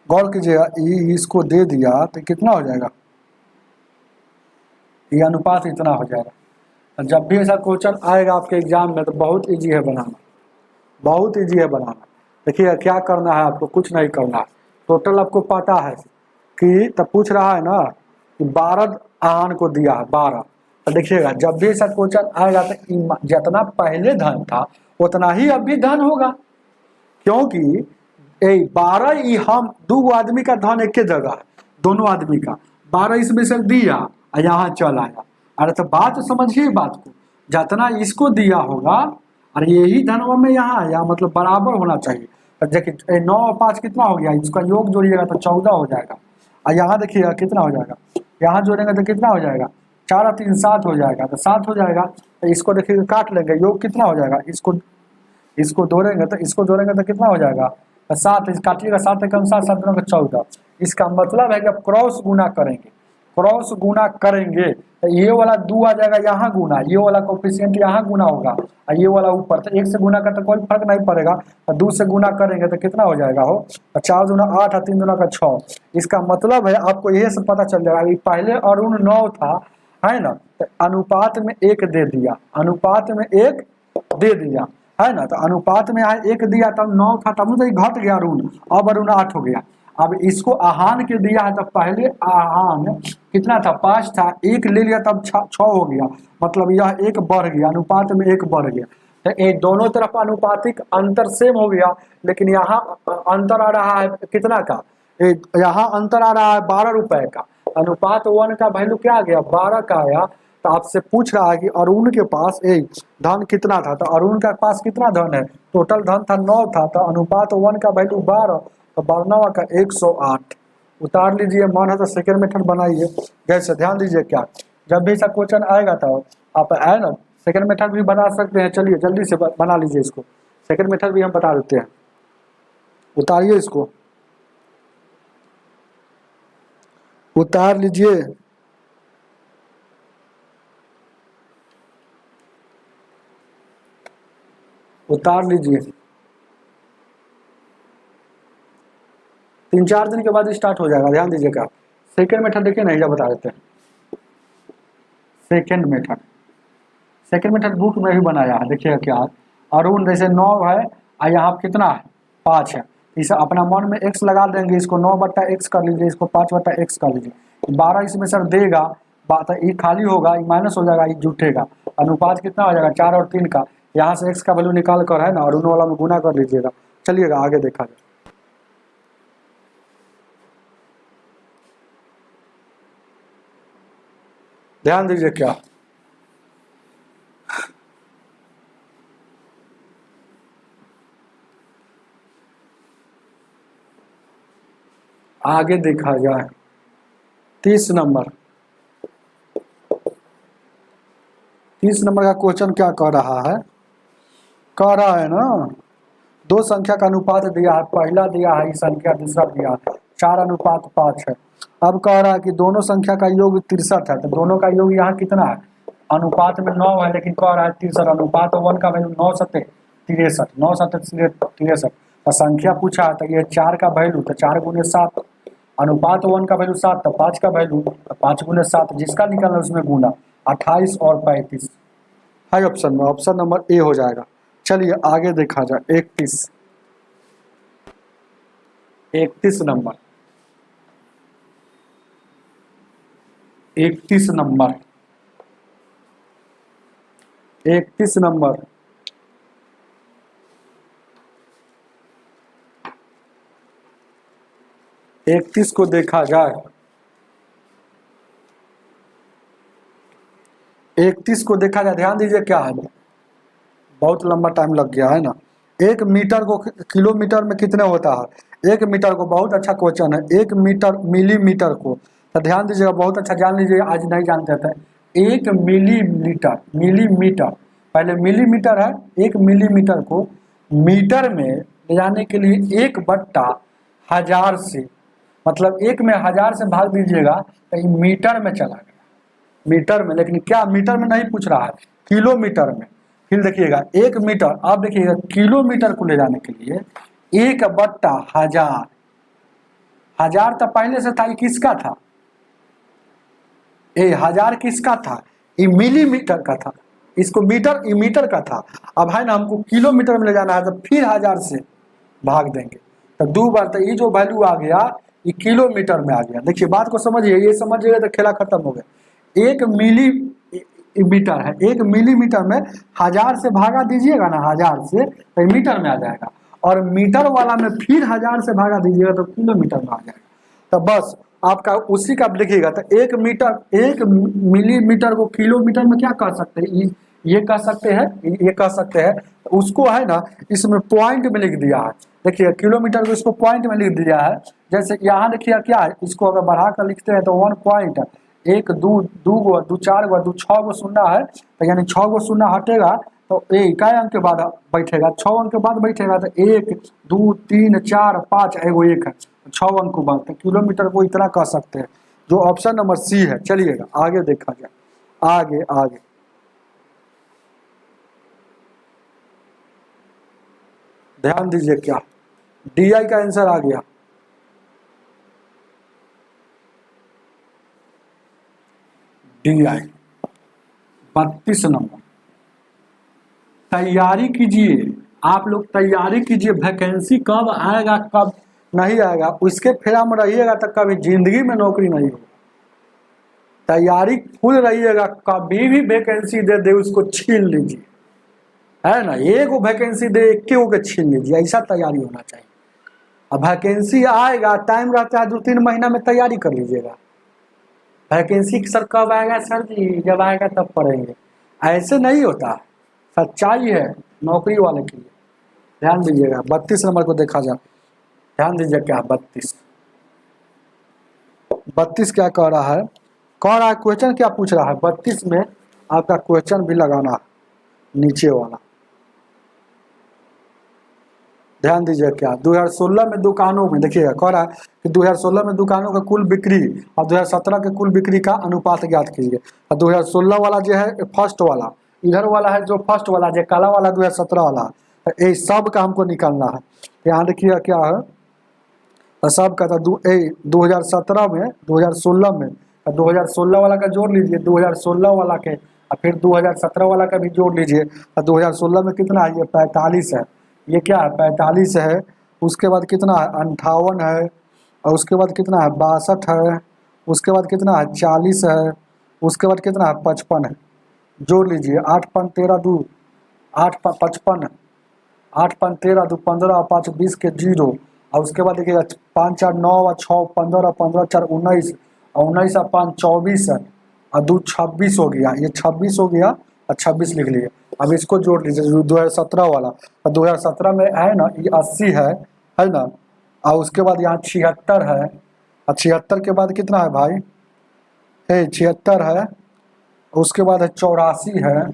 गौर कीजिएगा, इसको दे दिया तो कितना हो जाएगा, ये अनुपात इतना हो जाएगा। जब भी ऐसा क्वेश्चन आएगा आपके एग्जाम में तो बहुत इजी है बनाना, बहुत इजी है बनाना। देखिए क्या करना है आपको, कुछ नहीं करना है, टोटल आपको पता है कि तब पूछ रहा है ना कि 12 आहान को दिया है 12, तो देखिएगा जब भी ऐसा क्वेश्चन आएगा तो जितना पहले धन था उतना ही अब भी धन होगा, क्योंकि 12 हम दो आदमी का धन एक जगह है, दोनों आदमी का 12 इसमें से दिया और यहाँ चल आया। अरे तो बात समझिए बात को, जितना इसको दिया होगा और यही धन में यहाँ आया, मतलब बराबर होना चाहिए। तो देखिए 9 और 5 कितना हो गया, इसका योग जोड़िएगा तो 14 हो जाएगा, और यहाँ देखिएगा कितना हो जाएगा, यहाँ जोड़ेंगे तो कितना हो जाएगा 4 और 3 7 हो जाएगा, तो 7 हो जाएगा। तो इसको देखिएगा काट लेंगे, योग कितना हो जाएगा, इसको जोड़ेंगे तो कितना हो जाएगा 7, काटिएगा 7 कम 7 7 9 14। इसका मतलब है कि आप क्रॉस गुना करेंगे तो ये वाला 2 आ जाएगा यहाँ गुना, ये वाला कोफिशिएंट यहाँ गुना होगा और ये वाला ऊपर, तो 1 से गुना का तो कोई फर्क नहीं पड़ेगा, और 2 से गुना करेंगे तो कितना हो जाएगा हो 4 दूना 8 और 3 दूना का 6। इसका मतलब है आपको यही से पता चल जाएगा, पहले अरुण 9 था है ना, तो अनुपात में 1 दे दिया, है ना। तो अनुपात में यहाँ 1 दिया तब 9 था, तब तो ये घट गया ऋण, अब ऋण 8 हो गया। अब इसको आहान के दिया है, तो पहले आहान कितना था, 5 था, 1 ले लिया तब 6 हो गया, मतलब यह 1 बढ़ गया, अनुपात में 1 बढ़ गया। तो ये दोनों तरफ अनुपातिक अंतर सेम हो गया, लेकिन यहाँ अंतर आ रहा है कितना का, यहाँ अंतर आ रहा है 12 रुपए का। अनुपात 1 का वैल्यू क्या आ गया, 12 का आया। तो आपसे पूछ रहा है कि अरुण के पास धन कितना था, तो अरुण के पास कितना धन है, टोटल धन था 9 था, तो अनुपात 1 का वैल्यू 12, तो 12 का 108 उतार लीजिए। मन है तो सेकेंड मेथड बनाइए। जैसे ध्यान दीजिए, क्या जब भी ऐसा क्वेश्चन आएगा तो आप आए ना सेकेंड मेथड भी बना सकते हैं। चलिए जल्दी से बना लीजिए इसको, सेकेंड मेथड भी हम बता देते हैं। उतारिए इसको, उतार लीजिए। उतार लीजिए, 3-4 दिन के बाद स्टार्ट हो जाएगा। ध्यान दीजिएगा, सेकेंड मेथड देखिए नहीं, जब बता देते हैं। Second method, second method book में भी बनाया है, देखिएगा क्या। अरुण जैसे 9 है और यहाँ कितना है, 5 है, इसे अपना मन में x लगा देंगे, इसको 9/x कर लीजिए, इसको 5/x कर लीजिए। 12 इसमें सर देगा, बात ये खाली होगा, ये माइनस हो जाएगा, ये जुटेगा। अनुपात कितना हो जाएगा, 4 और 3 का। यहाँ से x का वैल्यू निकाल कर है ना अरुण वाला में गुना कर लीजिएगा। चलिएगा आगे देखा जाए। ध्यान दीजिए, क्या आगे देखा जाए। 30 नंबर, 30 नंबर का क्वेश्चन क्या कह रहा है, कह रहा है ना, दो संख्या का अनुपात दिया है, पहला दिया है संख्या, दूसरा दिया है 4:5 है। अब कह रहा है कि दोनों संख्या का योग 63 है, तो दोनों का योग यहाँ कितना है, अनुपात में 9 है, लेकिन कह रहा है 63। अनुपात 1 का वैल्यू 9 सत्ते 63, 9 सत्ते 63। तो संख्या पूछा है, तो ये 4 का वैल्यू, तो 4 गुने 7, अनुपात 1 का वैल्यू 7, तो 5 का वैल्यू, तो 5 गुने 7, जिसका निकालना उसमें गुना, 28 और 35 है ऑप्शन में, ऑप्शन नंबर ए हो जाएगा। चलिए आगे देखा जाए। 31 नंबर, 31 नंबर, 31 नंबर, 31 को देखा जाए। 31 को देखा जाए, ध्यान दीजिए क्या है, बहुत लंबा टाइम लग गया है ना। 1 मीटर को किलोमीटर में कितने होता है, 1 मीटर को, बहुत अच्छा क्वेश्चन है। 1 मीटर मिलीमीटर को, तो ध्यान दीजिएगा, बहुत अच्छा जान लीजिए, आज नहीं जानते थे। 1 मिलीमीटर, मिलीमीटर, पहले मिलीमीटर है, 1 मिलीमीटर को मीटर में ले जाने के लिए 1/1000 से, मतलब 1 में 1000 से भाग दीजिएगा तो ये मीटर में चला गया, मीटर में। लेकिन क्या मीटर में नहीं पूछ रहा है, किलोमीटर में। फिर देखिएगा 1 मीटर, अब देखिएगा किलोमीटर को ले जाने के लिए 1/1000, 1000 तो पहले से था, ये किसका था, ये 1000 किसका था, ये मिलीमीटर का था, इसको मीटर, ये मीटर का था। अब है ना हमको किलोमीटर में ले जाना है, तो फिर 1000 से भाग देंगे, तो 2 बार, तो ये जो वैल्यू आ गया ये किलोमीटर में आ गया। देखिए बात को समझिए, ये समझिएगा तो खेला खत्म हो गया। 1 मिलीमीटर है, 1 मिलीमीटर में 1000 से भागा दीजिएगा ना, 1000 से, तो मीटर में आ जाएगा, और मीटर वाला में फिर 1000 से भागा दीजिएगा तो किलोमीटर में आ जाएगा। तो बस आपका उसी का लिखिएगा। तो 1 मीटर, 1 मिलीमीटर को किलोमीटर में क्या कह सकते हैं, ये कह सकते हैं, ये कह सकते हैं। तो उसको है ना इसमें पॉइंट में लिख दिया है। देखिए किलोमीटर को इसको पॉइंट में लिख दिया है। जैसे यहाँ देखिए क्या है, इसको अगर बढ़ा कर लिखते हैं तो 1 पॉइंट, 1 2 2 गो 2 4 गो 2 6 गो शून्य है, तो यानी 6 गो शून्य हटेगा तो इकाई अंक के बाद बैठेगा, 6 अंक के बाद बैठेगा, तो 1 2 3 4 5 एगो 1 है, 6 अंक को बाद, तो किलोमीटर को इतना कह सकते हैं, जो ऑप्शन नंबर सी है। चलिएगा आगे देखा जाए, आगे आगे ध्यान दीजिए, क्या डी आई का आंसर आ गया। डी आई 32 नंबर, तैयारी कीजिए, आप लोग तैयारी कीजिए, वैकेंसी कब आएगा कब नहीं आएगा उसके फेरा में रहिएगा तो कभी जिंदगी में नौकरी नहीं होगी। तैयारी फुल रहिएगा, कभी भी वैकेंसी दे दे उसको छीन लीजिए, है ना, एक वैकेंसी दे एक के छीन लीजिए, ऐसा तैयारी होना चाहिए। अब वैकेंसी आएगा, टाइम रहता है 2-3 महीना में तैयारी कर लीजिएगा। वैकेंसी सर कब आएगा सर जी, जब आएगा तब पढ़ेंगे, ऐसे नहीं होता। सच्चाई है नौकरी वाले के लिए। ध्यान दीजिएगा 32 नंबर को देखा जाए, ध्यान दीजिए क्या 32 क्या कह रहा है, क्वेश्चन क्या पूछ रहा है 32 में, आपका क्वेश्चन भी लगाना नीचे वाला। ध्यान दीजिए क्या 2016 में दुकानों में देखिएगा, कह रहा है कि 2016 में दुकानों का कुल बिक्री और 2017 के कुल बिक्री का अनुपात ज्ञात कीजिए। और 2016 वाला जो है फर्स्ट वाला, इधर वाला है जो फर्स्ट वाला जो काला वाला 2017 वाला, ये सब का हमको निकालना है। यहाँ देखिए क्या है, सब का था 2017 में 2016 में, 2016 वाला का जोड़ लीजिए 2016 वाला के, और फिर 2017 वाला का भी जोड़ लीजिए। और 2016 में कितना है, ये 45 है, ये क्या है 45 है। उसके बाद कितना है 58 है, और उसके बाद कितना है 62 है, उसके बाद कितना है 40 है, उसके बाद कितना है 55 है। जोड़ लीजिए 8 5 13 2 8 55, 8 5 13 2 15 5 20 के 0, और उसके बाद देखिएगा 5 4 9 और 6 15 15 4 19, और 19 और 5 24 है, और 2 26 हो गया, ये 26 हो गया और 26 लिख लिए। अब इसको जोड़ लीजिए 2017 वाला, और 2017 में है ना ये 80 है ना, और उसके बाद यहाँ 76 है, और 76 के बाद कितना है भाई, 76 है, उसके बाद है 84 है,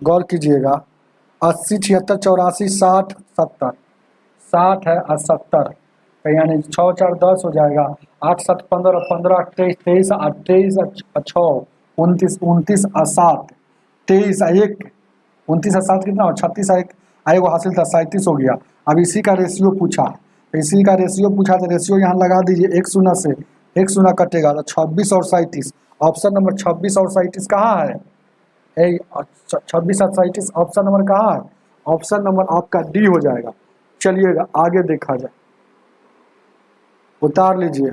गौर कीजिएगा 80 76 84 60 70, 60 है और 70, तो यानी 6 4 10 हो जाएगा, 8 7 15 15 23 23 28 6 29 29 और 7 23 1 29 और 7 कितना हो 36 1 आएगा हासिल था 37 हो गया। अब इसी का रेशियो पूछा, इसी का रेशियो पूछा तो रेशियो यहाँ लगा दीजिए, 1 0 से 1 0 कटेगा तो 26 और 37, ऑप्शन नंबर 26 और 37 कहाँ है, 26 और 37 ऑप्शन नंबर कहाँ है, ऑप्शन नंबर आपका डी हो जाएगा। चलिएगा आगे देखा जाए, उतार लीजिए,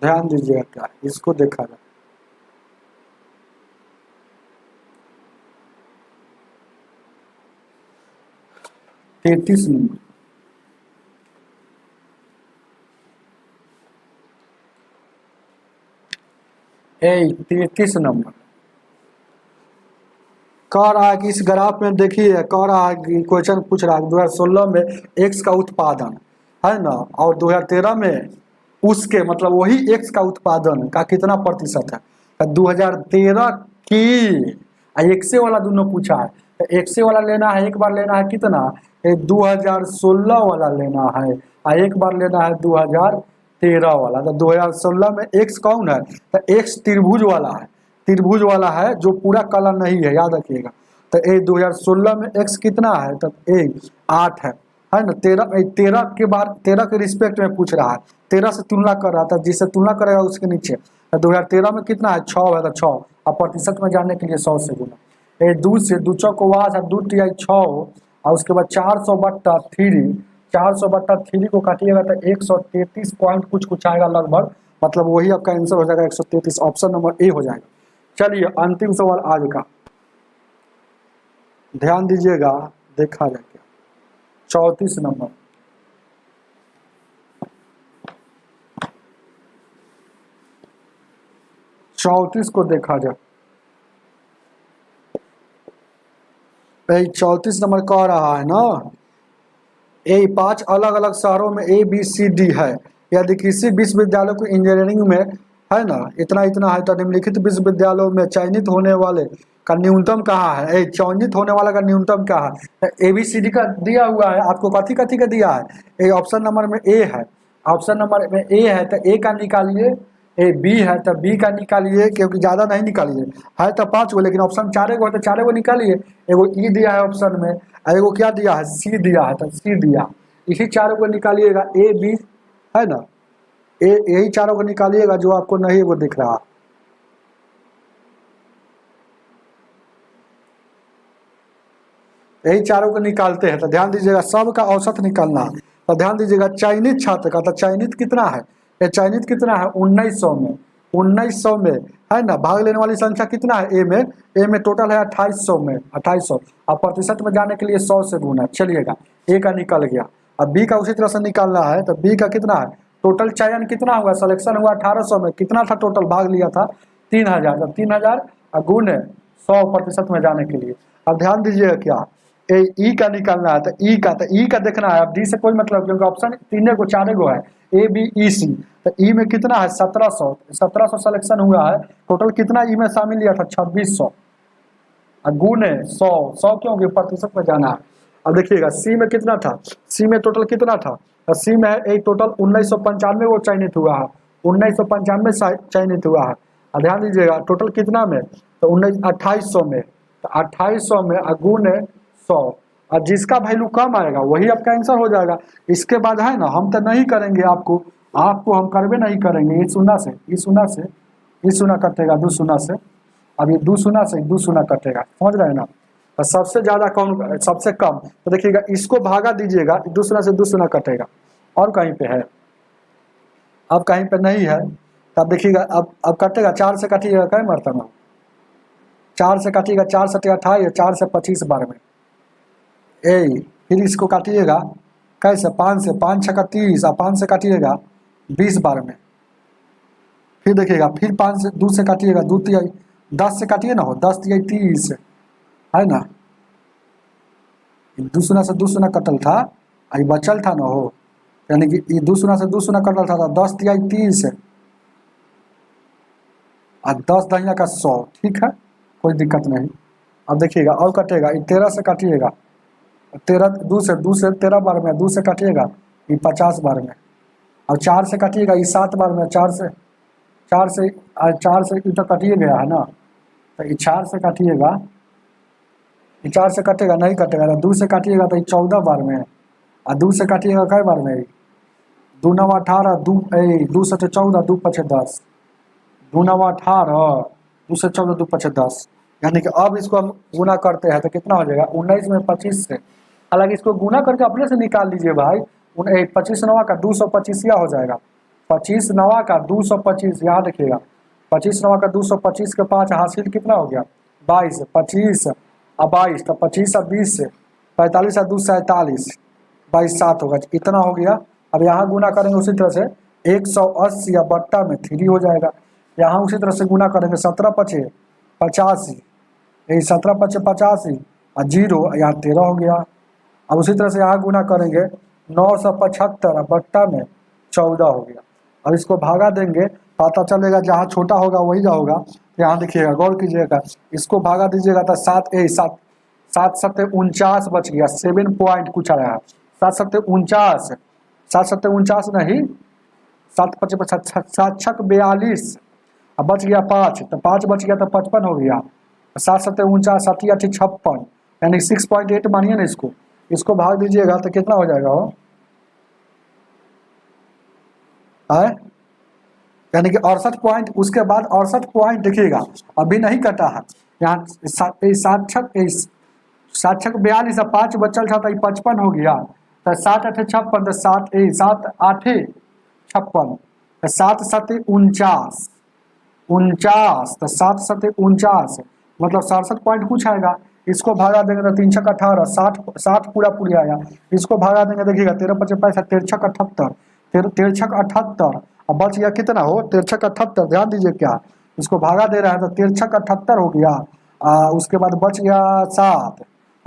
ध्यान दीजिएगा क्या इसको देखा जाए। तैतीस नंबर, ए 33 नंबर कह रहा है कि इस ग्राफ में देखिए, कह रहा है कि क्वेश्चन पूछ रहा है 2016 में एक्स का उत्पादन है ना, और 2013 में उसके मतलब वही एक्स का उत्पादन का कितना प्रतिशत है। 2013 की एक्से वाला दोनों पूछा है, तो एक्से वाला लेना है एक बार लेना है कितना, 2016 वाला लेना है, और एक बार लेना है 2013 वाला। तो 2016 में एक्स कौन है, तो एक्स त्रिभुज वाला है, त्रिभुज वाला है जो पूरा कलर नहीं है, याद रखिएगा। तो 2016 में एक्स कितना है, तो 8 है ना। 13 के बाद 13 के रिस्पेक्ट में पूछ रहा है, 13 से तुलना कर रहा था, जिससे तुलना करेगा उसके नीचे। तो 2013 में कितना है 6 है, तो 6 और प्रतिशत में जाने के लिए 100 से गुना, 2 से 2 चौको 2 तिहाई 6, और उसके बाद 400/3, 400/3 को काटिएगा तो 133 पॉइंट कुछ आएगा लगभग, मतलब वही आपका आंसर हो जाएगा 133, ऑप्शन नंबर ए हो जाएगा। चलिए अंतिम सवाल आज का, ध्यान दीजिएगा, देखा जाए क्या 34 नंबर, को देखा जाए। 34 नंबर कह रहा है ना, 5 अलग अलग शहरों में ABCD है, यदि किसी विश्वविद्यालय को इंजीनियरिंग में है ना इतना है, तो निम्नलिखित विश्वविद्यालयों में चयनित होने वाले का न्यूनतम कहाँ है, चयनित होने वाला का न्यूनतम क्या है। ABCD का दिया हुआ है आपको, कथी का दिया है, ऑप्शन नंबर में ए है, ऑप्शन नंबर में ए है तो ए का निकालिए, बी है तो बी का निकालिए, क्योंकि ज़्यादा नहीं निकालिए, है तो 5 गो, लेकिन ऑप्शन 4 गो है तो 4 गो निकालिए। एगो ई दिया है ऑप्शन में, एगो क्या दिया है सी दिया है, तो सी दिया, इसी 4 को निकालिएगा, A B है ना, यही चारों को निकालिएगा जो आपको नहीं वो दिख रहा। यही चारों को निकालते हैं तो ध्यान दीजिएगा, सबका औसत निकालना है। तो ध्यान दीजिएगा चयनित छात्र का, तो चयनित कितना है, ये चयनित कितना है 1900 में, 1900 में है ना। भाग लेने वाली संख्या कितना है ए में, ए में टोटल है 2800 में, 2800। अब प्रतिशत में जाने के लिए 100 से गुना, चलिएगा ए का निकल गया। अब बी का उसी तरह से निकालना है, तो बी का कितना है, टोटल चयन कितना हुआ, सिलेक्शन हुआ 1800 में, कितना था टोटल, भाग लिया था 3000, तो 3000 गुने 100% में जाने के लिए। अब ध्यान दीजिएगा क्या, ई का निकालना है, तो ई का देखना है। अब डी से कोई मतलब, क्योंकि ऑप्शन 3 4 है, ए बी ई सी। तो ई में कितना है 1700, 1700 सिलेक्शन हुआ है, टोटल कितना ई में शामिल लिया था 2600, गुने 100, 100 क्यों, कि प्रतिशत में जाना है। अब देखिएगा सी में कितना था, सी में टोटल कितना था, तो सी में है एक टोटल 1995 वो चयनित हुआ है, 1995 चयनित हुआ है। और ध्यान दीजिएगा टोटल कितना में, तो 2800 में, तो 2800 में गुने 100, और जिसका वैल्यू कम आएगा वही आपका आंसर हो जाएगा। इसके बाद है ना, हम तो नहीं करेंगे आपको हम करवे नहीं करेंगे, ये शून्य से ये शून्य कटेगा, 2 शून्य से, अब ये 2 शून्य से 2 शून्य कटेगा, समझ रहे हैं ना। तो सबसे ज्यादा कौन, सबसे कम, तो देखिएगा इसको भागा दीजिएगा, 2 शून्य से 2 शून्य कटेगा, और कहीं पे है, अब कहीं पे नहीं है, तब देखिएगा अब कटेगा, 4 से कटिएगा, कई मरतबा 4 से कटिएगा, 4 से 28, 4 से 25 बार में फिर इसको काटिएगा कैसे, 5 से 5 6 30, और 5 से काटिएगा 20 बार में। फिर देखिएगा फिर 5 से 2 से काटिएगा, 2 तिहाई 10 से काटिए ना हो, 10 तिहाई 30 है ना, 2 शून्य से 2 शून्य कटल था, आई बचल था ना हो, यानी कि ये 2 शून्य से 2 शून्य कटल था, 10 तिहाई 30 और 10 दहिया का 100, ठीक है, कोई दिक्कत नहीं। अब देखिएगा और कटेगा, 13 से काटिएगा, 2 से 13 बार में, 2 से काटिएगा ये 50 बार में, और 4 से काटिएगा ये 7 बार में, 4 से ये तो कटिए गया है ना, तो ये 4 से काटिएगा, ये 4 से कटेगा नहीं कटेगा, 2 से काटिएगा तो ये 14 बार में, और 2 से काटिएगा कई बार में, 2 9 18, 2 से 14, 2 5 10, 2 9 18, 2 से 14, 2 5 10, यानी कि अब इसको हम गुना करते हैं तो कितना हो जाएगा 19 में 25 से, हालांकि इसको गुना करके अपने से निकाल लीजिए भाई, 25 9 का 225 या हो जाएगा, 25 9 का 225, यहाँ देखिएगा 25 9 का 225 के 5 हासिल कितना हो गया 22, 25 और 22, तो 25 और 20 से 45 और 2 47, 22 7 होगा, इतना हो गया। अब यहाँ गुना करेंगे उसी तरह से 180 या बट्टा में 3 हो जाएगा, यहाँ उसी तरह से गुना करेंगे 17 5 85, यही 17 5 85 और 0, यहाँ 13 हो गया। अब उसी तरह से यहाँ गुना करेंगे 975 बट्टा में 14 हो गया। अब इसको भागा देंगे, पता चलेगा जहाँ छोटा होगा वही होगा। यहाँ देखिएगा गौर कीजिएगा, इसको भागा दीजिएगा तो 7 7 49 बच गया, 7 पॉइंट कुछ आया है, 7 7 49, 7 7 49 नहीं, 7 5 7 6 42, अब बच गया 5, तो 5 बच गया तो 55 हो गया, 7 7 49 7 8 56, यानी 6.8 मानिए ना, इसको भाग दीजिएगा तो कितना हो जाएगा हो है, यानी कि 68 पॉइंट। उसके बाद 68 पॉइंट देखिएगा अभी नहीं कटा है, यहाँ 7 6 42 और 5 बचल था तो 55 हो गया, तो 7 8 56, तो 7 8 56, तो 7 7 49, तो 7 7 49 मतलब 67 पॉइंट कुछ आएगा। इसको भागा देंगे तो 3 6 18, 60 पूरा आया। इसको भागा देंगे देखिएगा 13 5 65, 13 6 78, 13 6 78, अब बच गया कितना हो 13 6 78, ध्यान दीजिए क्या, इसको भागा दे रहा है तो 13 6 78 हो गया, उसके बाद बच गया 7,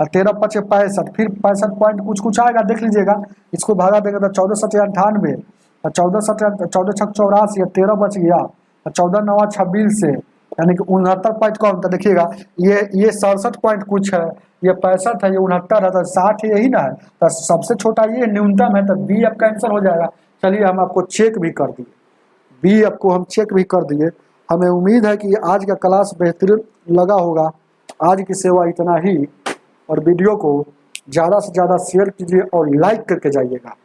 13 5 65, फिर 65 पॉइंट कुछ आएगा, देख लीजिएगा। इसको भागा देंगे तो 14 7 98, 14 6 84, 13 बच गया, 14 9 26 से, यानी कि 69 पॉइंट कौन, तो देखिएगा ये 67 पॉइंट कुछ है, ये 65 है, ये 69 है, तो 60 यही ना है, तो सबसे छोटा ये न्यूनतम है, तो बी आपका आंसर हो जाएगा। चलिए हम आपको चेक भी कर दिए, बी आपको हम चेक भी कर दिए। हमें उम्मीद है कि आज का क्लास बेहतरीन लगा होगा। आज की सेवा इतना ही, और वीडियो को ज़्यादा से ज़्यादा शेयर कीजिए और लाइक करके जाइएगा।